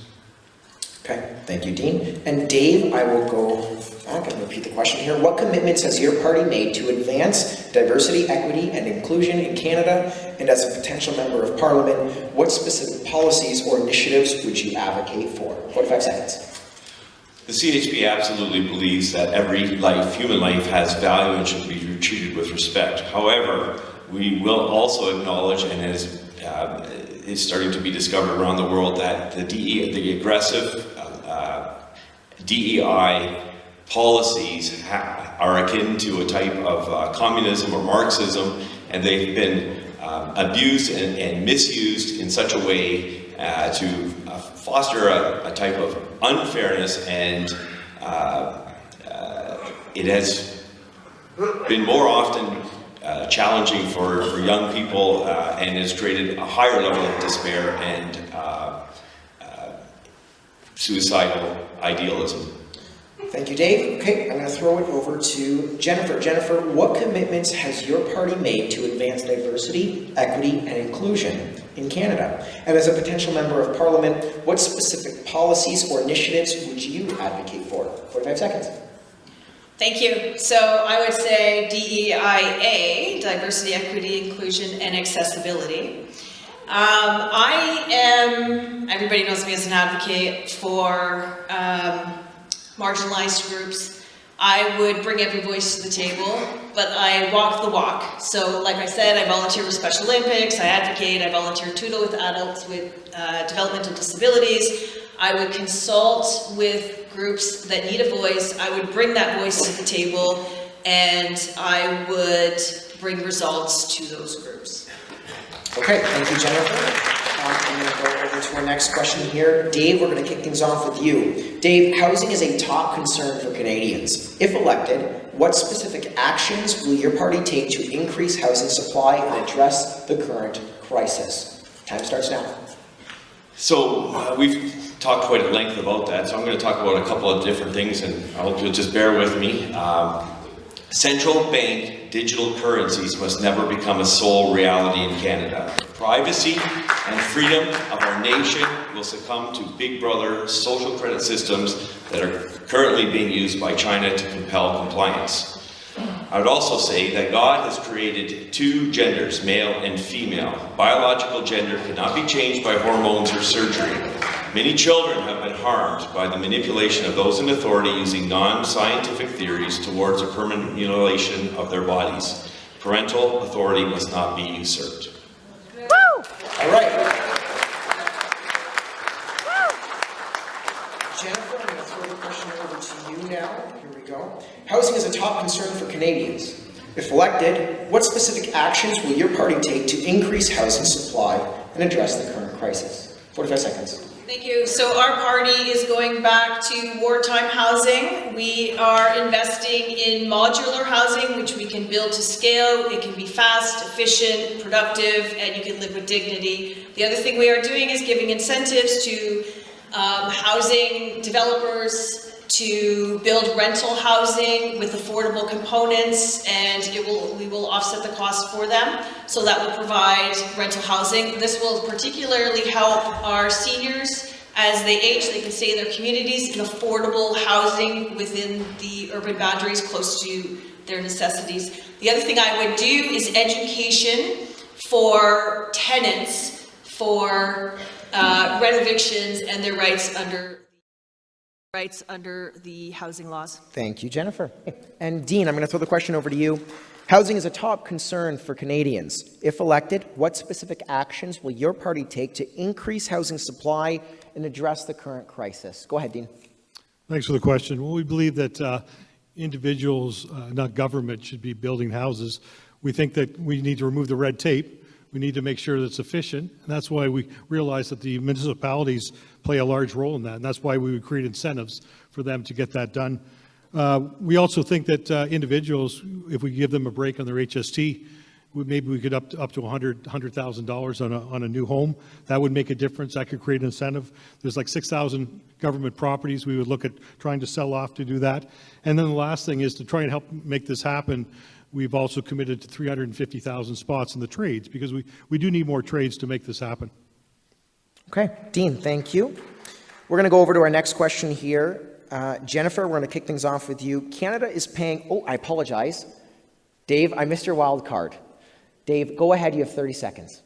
Okay, thank you, Dean. And Dave, I will go back and repeat the question here. What commitments has your party made to advance diversity, equity, and inclusion in Canada? And as a potential member of Parliament, what specific policies or initiatives would you advocate for? 45 seconds. The CHP absolutely believes that every life, human life, has value and should be treated with respect. However, we will also acknowledge, and is starting to be discovered around the world, that the aggressive DEI policies are akin to a type of communism or Marxism, and they've been abused and misused in such a way to foster a type of unfairness, and it has been more often challenging for young people, and has created a higher level of despair and suicidal idealism. Thank you, Dave. Okay, I'm going to throw it over to Jennifer. Jennifer, what commitments has your party made to advance diversity, equity, and inclusion in Canada? And as a potential member of Parliament, what specific policies or initiatives would you advocate for? 45 seconds. Thank you. So I would say DEIA, diversity, equity, inclusion, and accessibility. Everybody knows me as an advocate for marginalized groups. I would bring every voice to the table, but I walk the walk. So like I said, I volunteer with Special Olympics, I advocate, I volunteer tutor with adults with developmental disabilities. I would consult with groups that need a voice. I would bring that voice to the table, and I would bring results to those groups. Okay, thank you, Jennifer. I'm going to go over to our next question here. Dave, we're going to kick things off with you. Dave, housing is a top concern for Canadians. If elected, what specific actions will your party take to increase housing supply and address the current crisis? Time starts now. So we've talked quite at length about that, so I'm going to talk about a couple of different things, and I hope you'll just bear with me. Central bank digital currencies must never become a sole reality in Canada. Privacy and freedom of our nation will succumb to Big Brother social credit systems that are currently being used by China to compel compliance. I would also say that God has created two genders, male and female. Biological gender cannot be changed by hormones or surgery. Many children have been harmed by the manipulation of those in authority using non-scientific theories towards a permanent mutilation of their bodies. Parental authority must not be usurped. All right. Jennifer, I'm going to throw the question over to you now. Here we go. Housing is a top concern for Canadians. If elected, what specific actions will your party take to increase housing supply and address the current crisis? 45 seconds. Thank you. So our party is going back to wartime housing. We are investing in modular housing, which we can build to scale. It can be fast, efficient, productive, and you can live with dignity. The other thing we are doing is giving incentives to housing developers to build rental housing with affordable components, and we will offset the cost for them. So that will provide rental housing. This will particularly help our seniors as they age. They can stay in their communities in affordable housing within the urban boundaries close to their necessities. The other thing I would do is education for tenants for rent evictions and their rights under the housing laws. Thank you, Jennifer. And Dean, I'm going to throw the question over to you. Housing is a top concern for Canadians. If elected, what specific actions will your party take to increase housing supply and address the current crisis? Go ahead, Dean. Thanks for the question. Well, we believe that individuals, not government, should be building houses. We think that we need to remove the red tape. We need to make sure that it's efficient, and that's why we realize that the municipalities play a large role in that, and that's why we would create incentives for them to get that done. We also think that individuals, if we give them a break on their HST, maybe we could up to $100,000 on a new home. That would make a difference. That could create an incentive. There's like 6,000 government properties we would look at trying to sell off to do that. And then the last thing is to try and help make this happen. We've also committed to 350,000 spots in the trades because we do need more trades to make this happen. Okay, Dean, thank you. We're going to go over to our next question here. Jennifer, we're going to kick things off with you. Canada is paying, I apologize. Dave, I missed your wild card. Dave, go ahead, you have 30 seconds.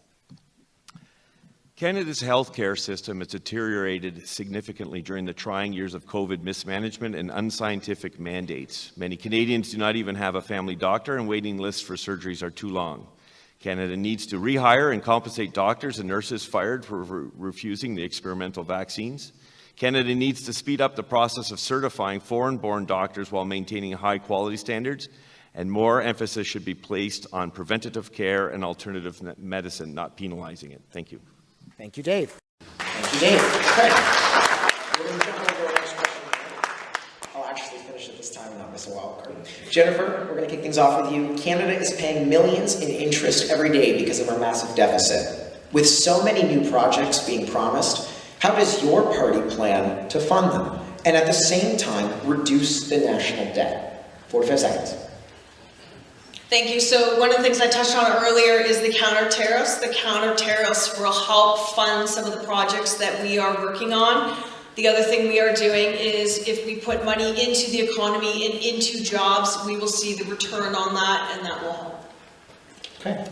Canada's healthcare system has deteriorated significantly during the trying years of COVID mismanagement and unscientific mandates. Many Canadians do not even have a family doctor, and waiting lists for surgeries are too long. Canada needs to rehire and compensate doctors and nurses fired for refusing the experimental vaccines. Canada needs to speed up the process of certifying foreign-born doctors while maintaining high-quality standards, and more emphasis should be placed on preventative care and alternative medicine, not penalizing it. Thank you. Thank you, Dave. Thank you, Dave. Okay. We're going to jump over to our next question. I'll actually finish it this time and not miss a wild card. Jennifer, we're going to kick things off with you. Canada is paying millions in interest every day because of our massive deficit. With so many new projects being promised, how does your party plan to fund them and at the same time reduce the national debt? 45 seconds. Thank you. So one of the things I touched on earlier is the counter tariffs. The counter tariffs will help fund some of the projects that we are working on. The other thing we are doing is if we put money into the economy and into jobs, we will see the return on that, and that will help. Okay.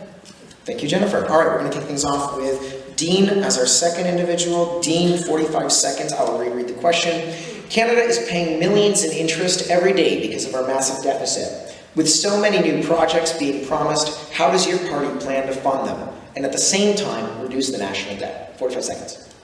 Thank you, Jennifer. All right, we're going to kick things off with Dean as our second individual. Dean, 45 seconds. I will reread the question. Canada is paying millions in interest every day because of our massive deficit. With so many new projects being promised, how does your party plan to fund them and at the same time reduce the national debt? 45 seconds.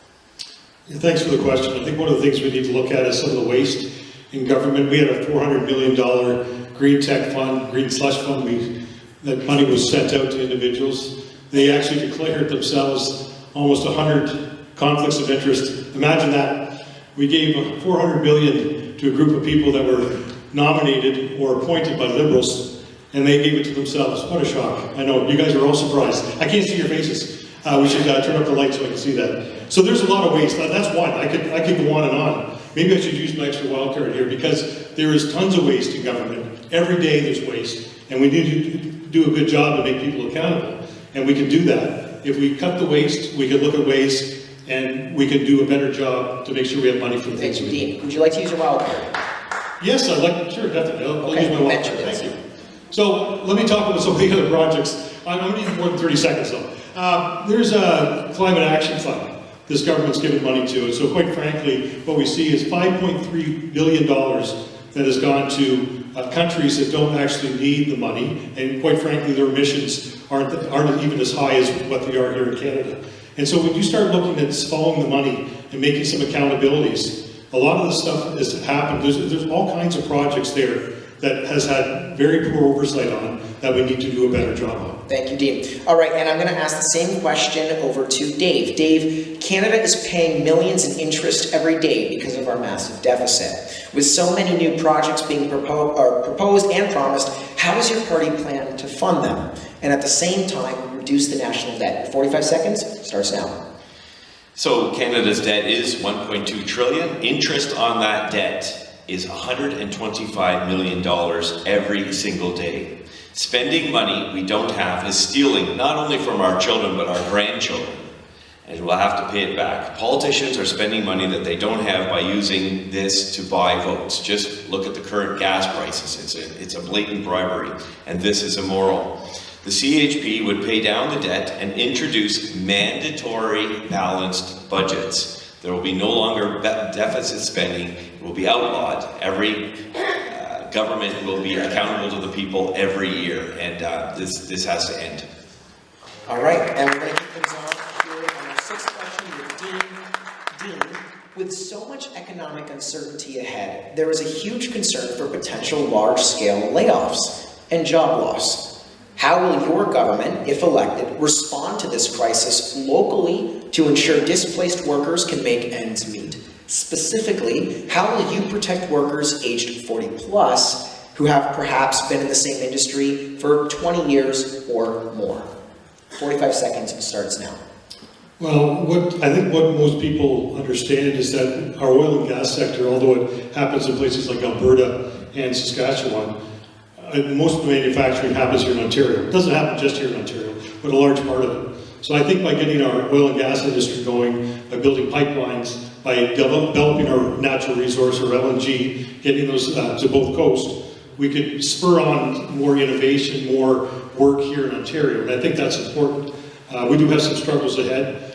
Yeah, thanks for the question. I think one of the things we need to look at is some of the waste in government. We had a $400 million green tech fund, green slush fund. That money was sent out to individuals. They actually declared themselves almost 100 conflicts of interest. Imagine that. We gave $400 million to a group of people that were nominated or appointed by Liberals, and they gave it to themselves. What a shock. I know, you guys are all surprised. I can't see your faces. We should turn up the light so I can see that. So there's a lot of waste. That's one. I could go on and on. Maybe I should use my extra wild card here because there is tons of waste in government. Every day there's waste, and we need to do a good job to make people accountable, and we can do that. If we cut the waste, we can look at waste, and we can do a better job to make sure we have money for the things we need. Dean, would you like to use your wild card? Yes, I'd like to, sure, definitely. I'll use my wild card. Thank you. So let me talk about some of the other projects. I'm going to need more than 30 seconds though. There's a climate action fund this government's given money to, and so quite frankly, what we see is $5.3 billion that has gone to countries that don't actually need the money, and quite frankly, their emissions aren't even as high as what they are here in Canada. And so when you start looking at following the money and making some accountabilities, a lot of the stuff has happened. There's all kinds of projects there that has had very poor oversight on that we need to do a better job on. Thank you, Dean. All right, and I'm going to ask the same question over to Dave. Dave, Canada is paying millions in interest every day because of our massive deficit. With so many new projects being proposed and promised, how is your party plan to fund them? And at the same time, reduce the national debt? 45 seconds starts now. So Canada's debt is 1.2 trillion. Interest on that debt is $125 million every single day. Spending money we don't have is stealing not only from our children but our grandchildren, and we'll have to pay it back. Politicians are spending money that they don't have by using this to buy votes. Just look at the current gas prices. It's a blatant bribery, and this is immoral. The CHP would pay down the debt and introduce mandatory balanced budgets. There will be no longer deficit spending. It will be outlawed. Every government will be accountable to the people every year, and this has to end. All right, and we're going to kick things off here on our sixth question with Dean. Dean, with so much economic uncertainty ahead, there is a huge concern for potential large-scale layoffs and job loss. How will your government, if elected, respond to this crisis locally to ensure displaced workers can make ends meet? Specifically, how will you protect workers aged 40 plus who have perhaps been in the same industry for 20 years or more? 45 seconds starts now. Well, I think what most people understand is that our oil and gas sector, although it happens in places like Alberta and Saskatchewan, most of the manufacturing happens here in Ontario. It doesn't happen just here in Ontario, but a large part of it. So I think by getting our oil and gas industry going, by building pipelines, by developing our natural resource or LNG, getting those to both coasts, we could spur on more innovation, more work here in Ontario, and I think that's important. We do have some struggles ahead.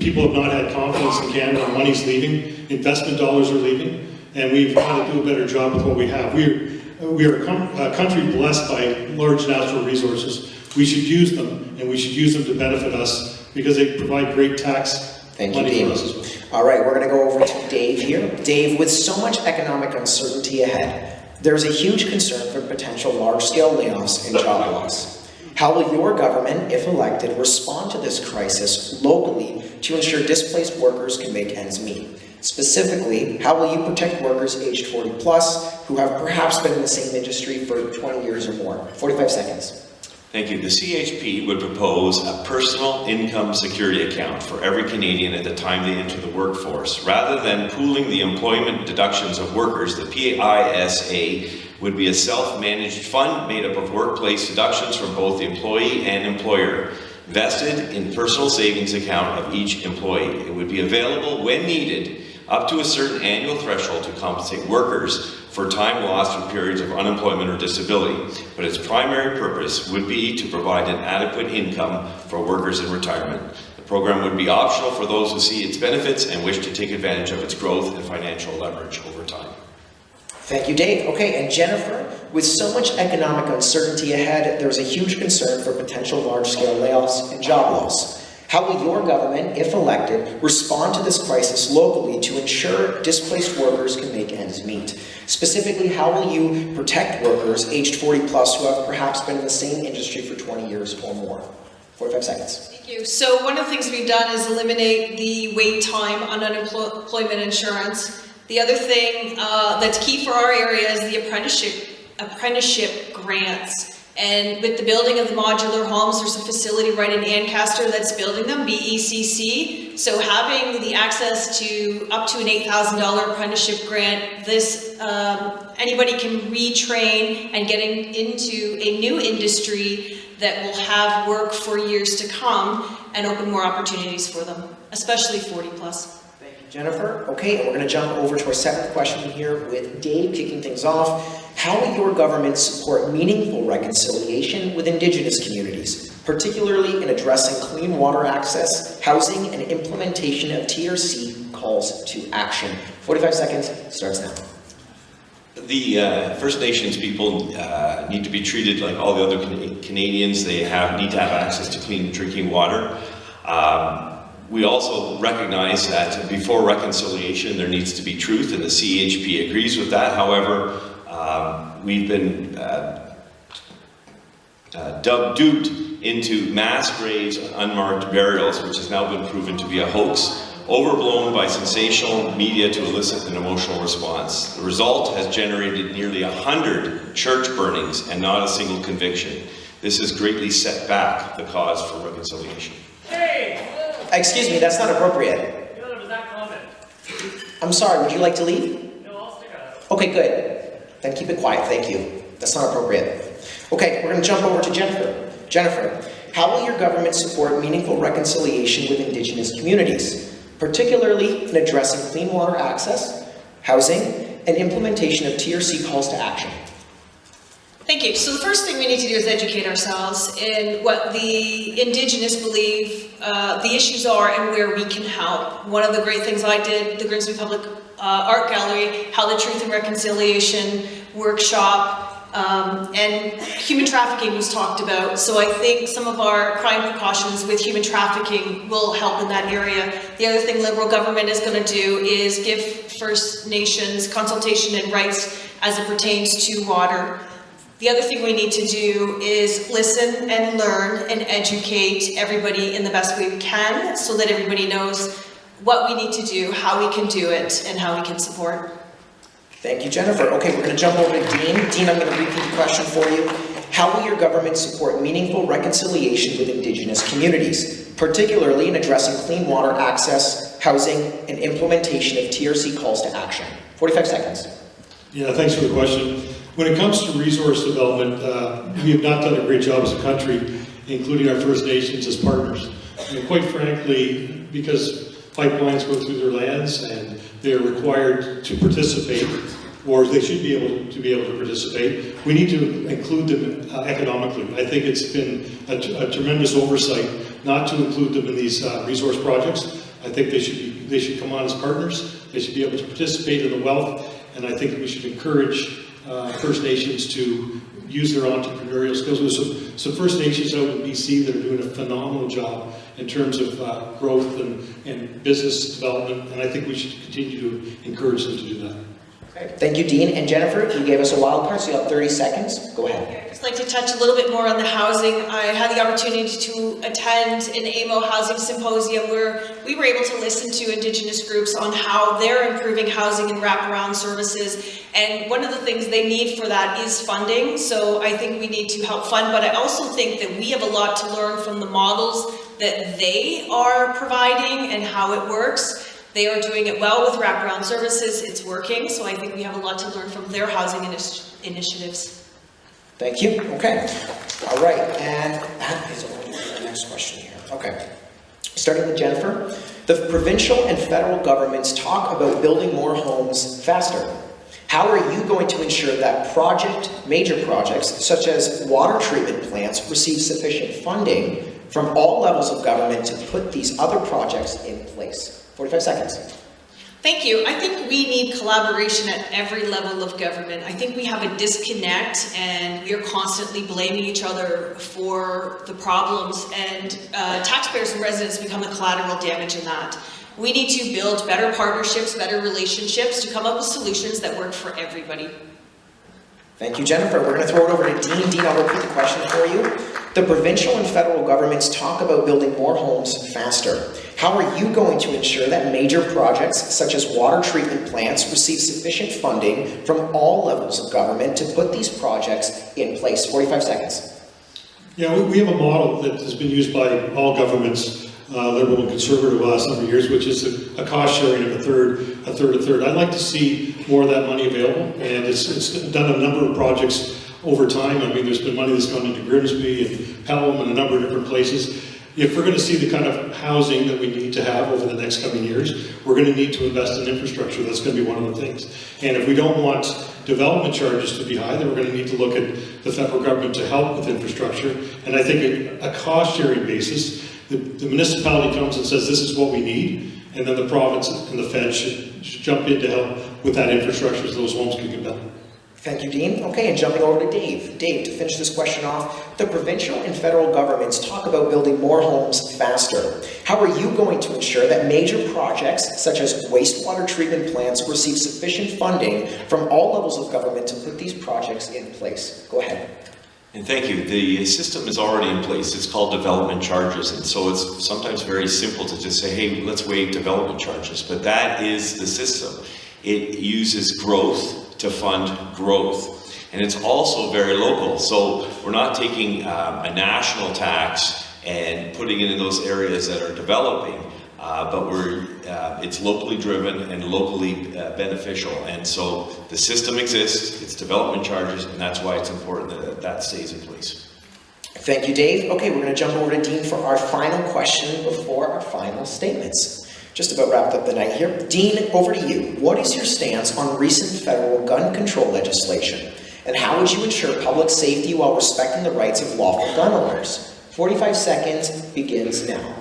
People have not had confidence in Canada. Our money's leaving, investment dollars are leaving, and we've got to do a better job with what we have. We are a country blessed by large natural resources. We should use them, and we should use them to benefit us because they provide great tax money for us as well. All right, we're going to go over to Dave here. Dave, with so much economic uncertainty ahead, there's a huge concern for potential large-scale layoffs and job loss. How will your government, if elected, respond to this crisis locally to ensure displaced workers can make ends meet? Specifically, how will you protect workers aged 40 plus who have perhaps been in the same industry for 20 years or more? 45 seconds. Thank you. The CHP would propose a personal income security account for every Canadian at the time they enter the workforce. Rather than pooling the employment deductions of workers, the PISA would be a self-managed fund made up of workplace deductions from both the employee and employer, vested in personal savings account of each employee. It would be available when needed, up to a certain annual threshold to compensate workers for time lost through periods of unemployment or disability, but its primary purpose would be to provide an adequate income for workers in retirement. The program would be optional for those who see its benefits and wish to take advantage of its growth and financial leverage over time. Thank you, Dave. Okay, and Jennifer, with so much economic uncertainty ahead, there's a huge concern for potential large-scale layoffs and job loss. How will your government, if elected, respond to this crisis locally to ensure displaced workers can make ends meet? Specifically, how will you protect workers aged 40 plus who have perhaps been in the same industry for 20 years or more? 45 seconds. Thank you. So one of the things we've done is eliminate the wait time on unemployment insurance. The other thing that's key for our area is the apprenticeship grants. And with the building of the modular homes, there's a facility right in Ancaster that's building them, BECC. So having the access to up to an $8,000 apprenticeship grant, this anybody can retrain and getting into a new industry that will have work for years to come and open more opportunities for them, especially 40 plus. Thank you, Jennifer. Okay, and we're going to jump over to our seventh question here with Dave kicking things off. How will your government support meaningful reconciliation with Indigenous communities, particularly in addressing clean water access, housing, and implementation of TRC calls to action? 45 seconds starts now. The First Nations people need to be treated like all the other Canadians. They need to have access to clean drinking water. We also recognize that before reconciliation there needs to be truth, and the CHP agrees with that. However, we've been duped into mass graves and unmarked burials, which has now been proven to be a hoax, overblown by sensational media to elicit an emotional response. The result has generated nearly 100 church burnings and not a single conviction. This has greatly set back the cause for reconciliation. Excuse me, that's not appropriate. No, it was that comment. I'm sorry, would you like to leave? No, I'll stick around. Okay, good. Then keep it quiet, thank you. That's not appropriate. Okay, we're going to jump over to Jennifer. Jennifer, how will your government support meaningful reconciliation with Indigenous communities, particularly in addressing clean water access, housing, and implementation of TRC calls to action? Thank you. So the first thing we need to do is educate ourselves in what the Indigenous believe the issues are and where we can help. One of the great things I did, the Grimsby Public Art Gallery, held a Truth and Reconciliation workshop, and human trafficking was talked about. So I think some of our crime precautions with human trafficking will help in that area. The other thing Liberal government is going to do is give First Nations consultation and rights as it pertains to water. The other thing we need to do is listen and learn and educate everybody in the best way we can so that everybody knows what we need to do, how we can do it, and how we can support. Thank you, Jennifer. Okay, we're going to jump over to Dean. Dean, I'm going to repeat the question for you. How will your government support meaningful reconciliation with Indigenous communities, particularly in addressing clean water access, housing, and implementation of TRC calls to action? 45 seconds. Yeah, thanks for the question. When it comes to resource development, we have not done a great job as a country, including our First Nations as partners. And quite frankly, because pipelines go through their lands and they're required to participate, or they should be able to participate, we need to include them economically. I think it's been a tremendous oversight not to include them in these resource projects. I think they should come on as partners. They should be able to participate in the wealth, and I think we should encourage First Nations to use their entrepreneurial skills. There's some First Nations out in BC that are doing a phenomenal job in terms of growth and business development, and I think we should continue to encourage them to do that. Okay. Thank you, Dean. And Jennifer, you gave us a wild card, so you have 30 seconds. Go ahead. I'd just like to touch a little bit more on the housing. I had the opportunity to attend an AMO housing symposium where we were able to listen to Indigenous groups on how they're improving housing and wraparound services. And one of the things they need for that is funding. So I think we need to help fund, but I also think that we have a lot to learn from the models that they are providing and how it works. They are doing it well with wraparound services. It's working. So I think we have a lot to learn from their housing initiatives. Thank you. Okay. All right. And that is the next question here. Okay. Starting with Jennifer. The provincial and federal governments talk about building more homes faster. How are you going to ensure that major projects, such as water treatment plants, receive sufficient funding from all levels of government to put these other projects in place? 45 seconds. Thank you. I think we need collaboration at every level of government. I think we have a disconnect and we are constantly blaming each other for the problems, and taxpayers and residents become the collateral damage in that. We need to build better partnerships, better relationships to come up with solutions that work for everybody. Thank you, Jennifer. We're going to throw it over to Dean. Dean, I'll repeat the question for you. The provincial and federal governments talk about building more homes faster. How are you going to ensure that major projects, such as water treatment plants, receive sufficient funding from all levels of government to put these projects in place? 45 seconds. Yeah, we have a model that has been used by all governments, Liberal and Conservative, the last number of years, which is a cost sharing of a third. I'd like to see more of that money available, and it's done a number of projects over time. I mean, there's been money that's gone into Grimsby and Pelham and a number of different places. If we're going to see the kind of housing that we need to have over the next coming years, we're going to need to invest in infrastructure. That's going to be one of the things. And if we don't want development charges to be high, then we're going to need to look at the federal government to help with infrastructure. And I think a cost-sharing basis, the municipality comes and says, this is what we need, and then the province and the Fed should jump in to help with that infrastructure so those homes can get done. Thank you, Dean. Okay, and jumping over to Dave. Dave, to finish this question off, the provincial and federal governments talk about building more homes faster. How are you going to ensure that major projects, such as wastewater treatment plants, receive sufficient funding from all levels of government to put these projects in place? Go ahead. And thank you. The system is already in place. It's called development charges, and so it's sometimes very simple to just say, hey, let's waive development charges, but that is the system. It uses growth to fund growth. And it's also very local. So we're not taking a national tax and putting it in those areas that are developing, but it's locally driven and locally beneficial. And so the system exists, it's development charges, and that's why it's important that that stays in place. Thank you, Dave. Okay, we're going to jump over to Dean for our final question before our final statements. Just about wrapped up the night here. Dean, over to you. What is your stance on recent federal gun control legislation? And how would you ensure public safety while respecting the rights of lawful gun owners? 45 seconds begins now.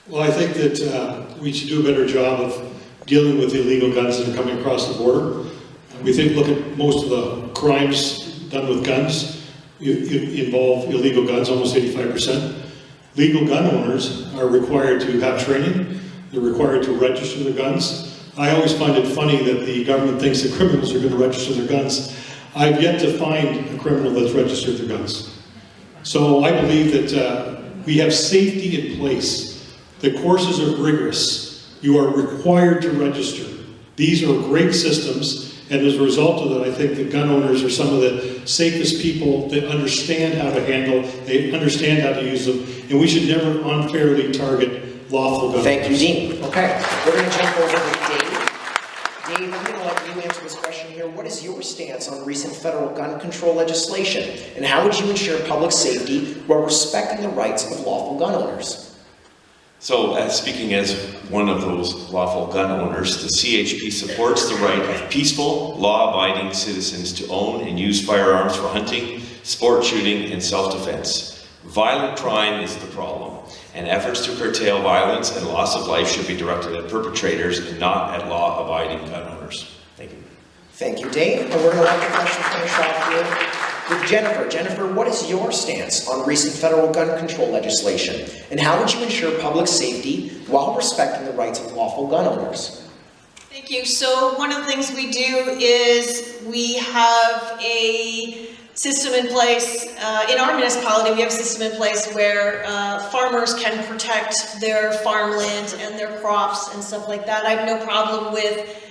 Well, I think that we should do a better job of dealing with illegal guns that are coming across the border. We think, look at most of the crimes done with guns involve illegal guns, almost 85%. Legal gun owners are required to have training. They're required to register their guns. I always find it funny that the government thinks that criminals are going to register their guns. I've yet to find a criminal that's registered their guns. So I believe that we have safety in place. The courses are rigorous. You are required to register. These are great systems, and as a result of that, I think that gun owners are some of the safest people that understand how to handle, they understand how to use them, and we should never unfairly target lawful gun owners. Thank you, Dean. Okay, we're going to jump over to Dave. Dave, I'm going to let you answer this question here. What is your stance on recent federal gun control legislation, and how would you ensure public safety while respecting the rights of lawful gun owners? So, speaking as one of those lawful gun owners, the CHP supports the right of peaceful, law-abiding citizens to own and use firearms for hunting, sport shooting, and self-defense. Violent crime is the problem, and efforts to curtail violence and loss of life should be directed at perpetrators and not at law-abiding gun owners. Thank you. Thank you, Dave. And we're going to let the question finish off here with Jennifer. Jennifer, what is your stance on recent federal gun control legislation? And how would you ensure public safety while respecting the rights of lawful gun owners? Thank you. So one of the things we do is we have a system in place. In our municipality, we have a system in place where farmers can protect their farmland and their crops and stuff like that. I have no problem with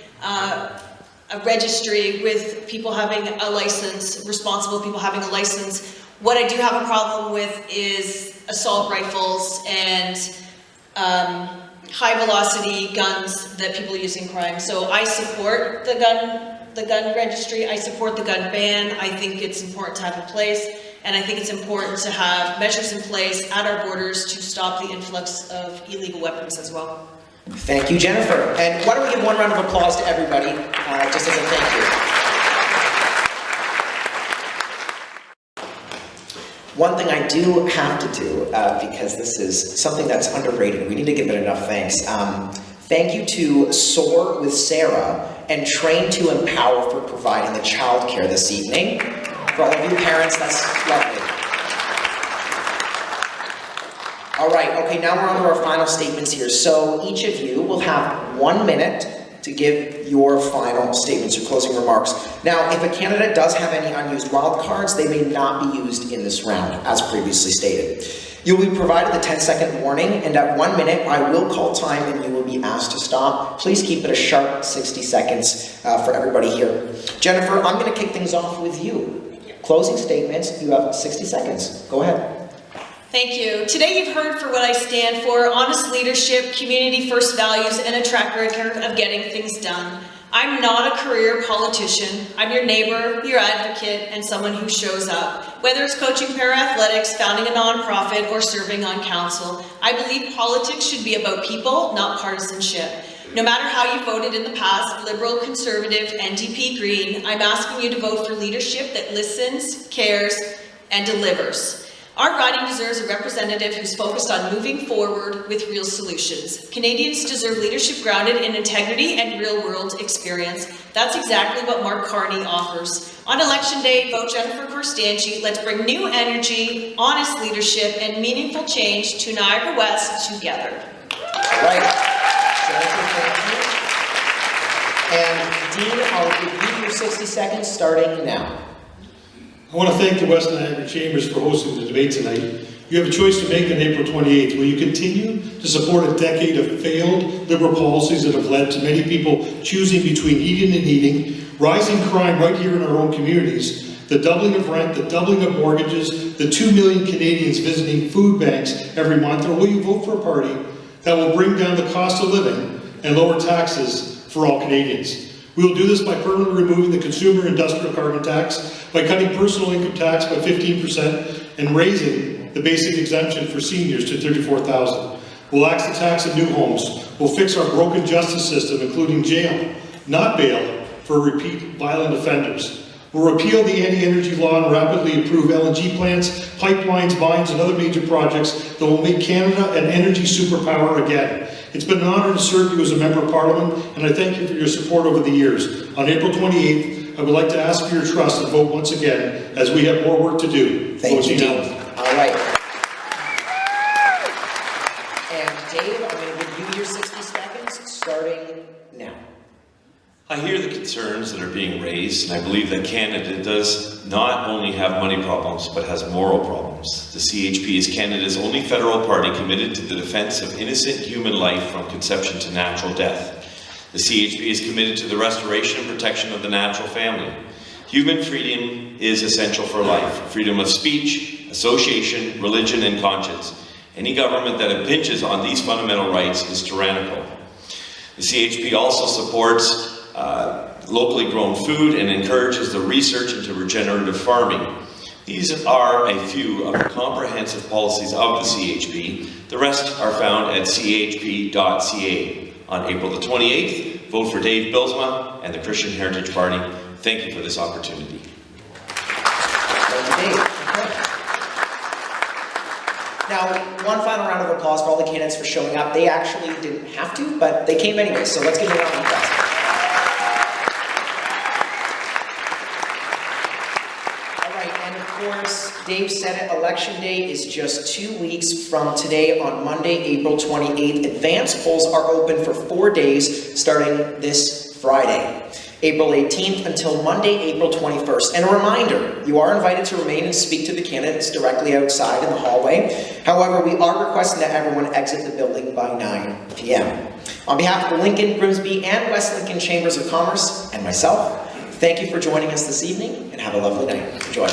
a registry with people having a license, responsible people having a license. What I do have a problem with is assault rifles and high velocity guns that people use in crime. So I support the gun registry, I support the gun ban. I think it's important to have in place, and I think it's important to have measures in place at our borders to stop the influx of illegal weapons as well. Thank you, Jennifer. And why don't we give one round of applause to everybody, just as a thank you. One thing I do have to do, because this is something that's underrated, we need to give it enough thanks. Thank you to Soar with Sarah and Train to Empower for providing the childcare this evening. For all of you parents, that's lovely. All right, okay, now we're on to our final statements here. So each of you will have 1 minute to give your final statements, your closing remarks. Now, if a candidate does have any unused wild cards, they may not be used in this round, as previously stated. You'll be provided the 10-second warning, and at 1 minute, I will call time and you will be asked to stop. Please keep it a sharp 60 seconds for everybody here. Jennifer, I'm going to kick things off with you. Closing statements, you have 60 seconds. Go ahead. Thank you. Today you've heard for what I stand for: honest leadership, community-first values, and a track record of getting things done. I'm not a career politician. I'm your neighbor, your advocate, and someone who shows up. Whether it's coaching para-athletics, founding a nonprofit, or serving on council, I believe politics should be about people, not partisanship. No matter how you voted in the past, Liberal, Conservative, NDP, Green, I'm asking you to vote for leadership that listens, cares, and delivers. Our riding deserves a representative who's focused on moving forward with real solutions. Canadians deserve leadership grounded in integrity and real-world experience. That's exactly what Mark Carney offers. On election day, vote Jennifer Corstanchi. Let's bring new energy, honest leadership, and meaningful change to Niagara West together. All right. Jennifer, thank you. And Dean, I'll give you your 60 seconds starting now. I want to thank the West Niagara Chambers for hosting the debate tonight. You have a choice to make on April 28th. Will you continue to support a decade of failed Liberal policies that have led to many people choosing between eating and eating, rising crime right here in our own communities, the doubling of rent, the doubling of mortgages, the 2 million Canadians visiting food banks every month, or will you vote for a party that will bring down the cost of living and lower taxes for all Canadians? We will do this by permanently removing the consumer industrial carbon tax, by cutting personal income tax by 15%, and raising the basic exemption for seniors to $34,000. We'll axe the tax on new homes. We'll fix our broken justice system, including jail, not bail, for repeat violent offenders. We'll repeal the anti-energy law and rapidly approve LNG plants, pipelines, mines, and other major projects that will make Canada an energy superpower again. It's been an honor to serve you as a Member of Parliament, and I thank you for your support over the years. On April 28th, I would like to ask for your trust and vote once again, as we have more work to do. Thank you, Dean. All right. And Dave, I'm going to give you your 60 seconds starting now. I hear the concerns that are being raised, and I believe that Canada does not only have money problems, but has moral problems. The CHP is Canada's only federal party committed to the defense of innocent human life from conception to natural death. The CHP is committed to the restoration and protection of the natural family. Human freedom is essential for life. Freedom of speech, association, religion, and conscience. Any government that impinges on these fundamental rights is tyrannical. The CHP also supports locally grown food and encourages the research into regenerative farming. These are a few of the comprehensive policies of the CHP. The rest are found at chp.ca. On April the 28th, vote for Dave Bilsma and the Christian Heritage Party. Thank you for this opportunity. Thank you, Dave. Okay. Now, one final round of applause for all the candidates for showing up. They actually didn't have to, but they came anyway, so let's give them a round of applause. Dave said it, Election Day is just 2 weeks from today on Monday, April 28th. Advance polls are open for 4 days starting this Friday, April 18th until Monday, April 21st. And a reminder, you are invited to remain and speak to the candidates directly outside in the hallway. However, we are requesting that everyone exit the building by 9 p.m. On behalf of the Lincoln, Grimsby, and West Lincoln Chambers of Commerce and myself, thank you for joining us this evening and have a lovely night. Enjoy.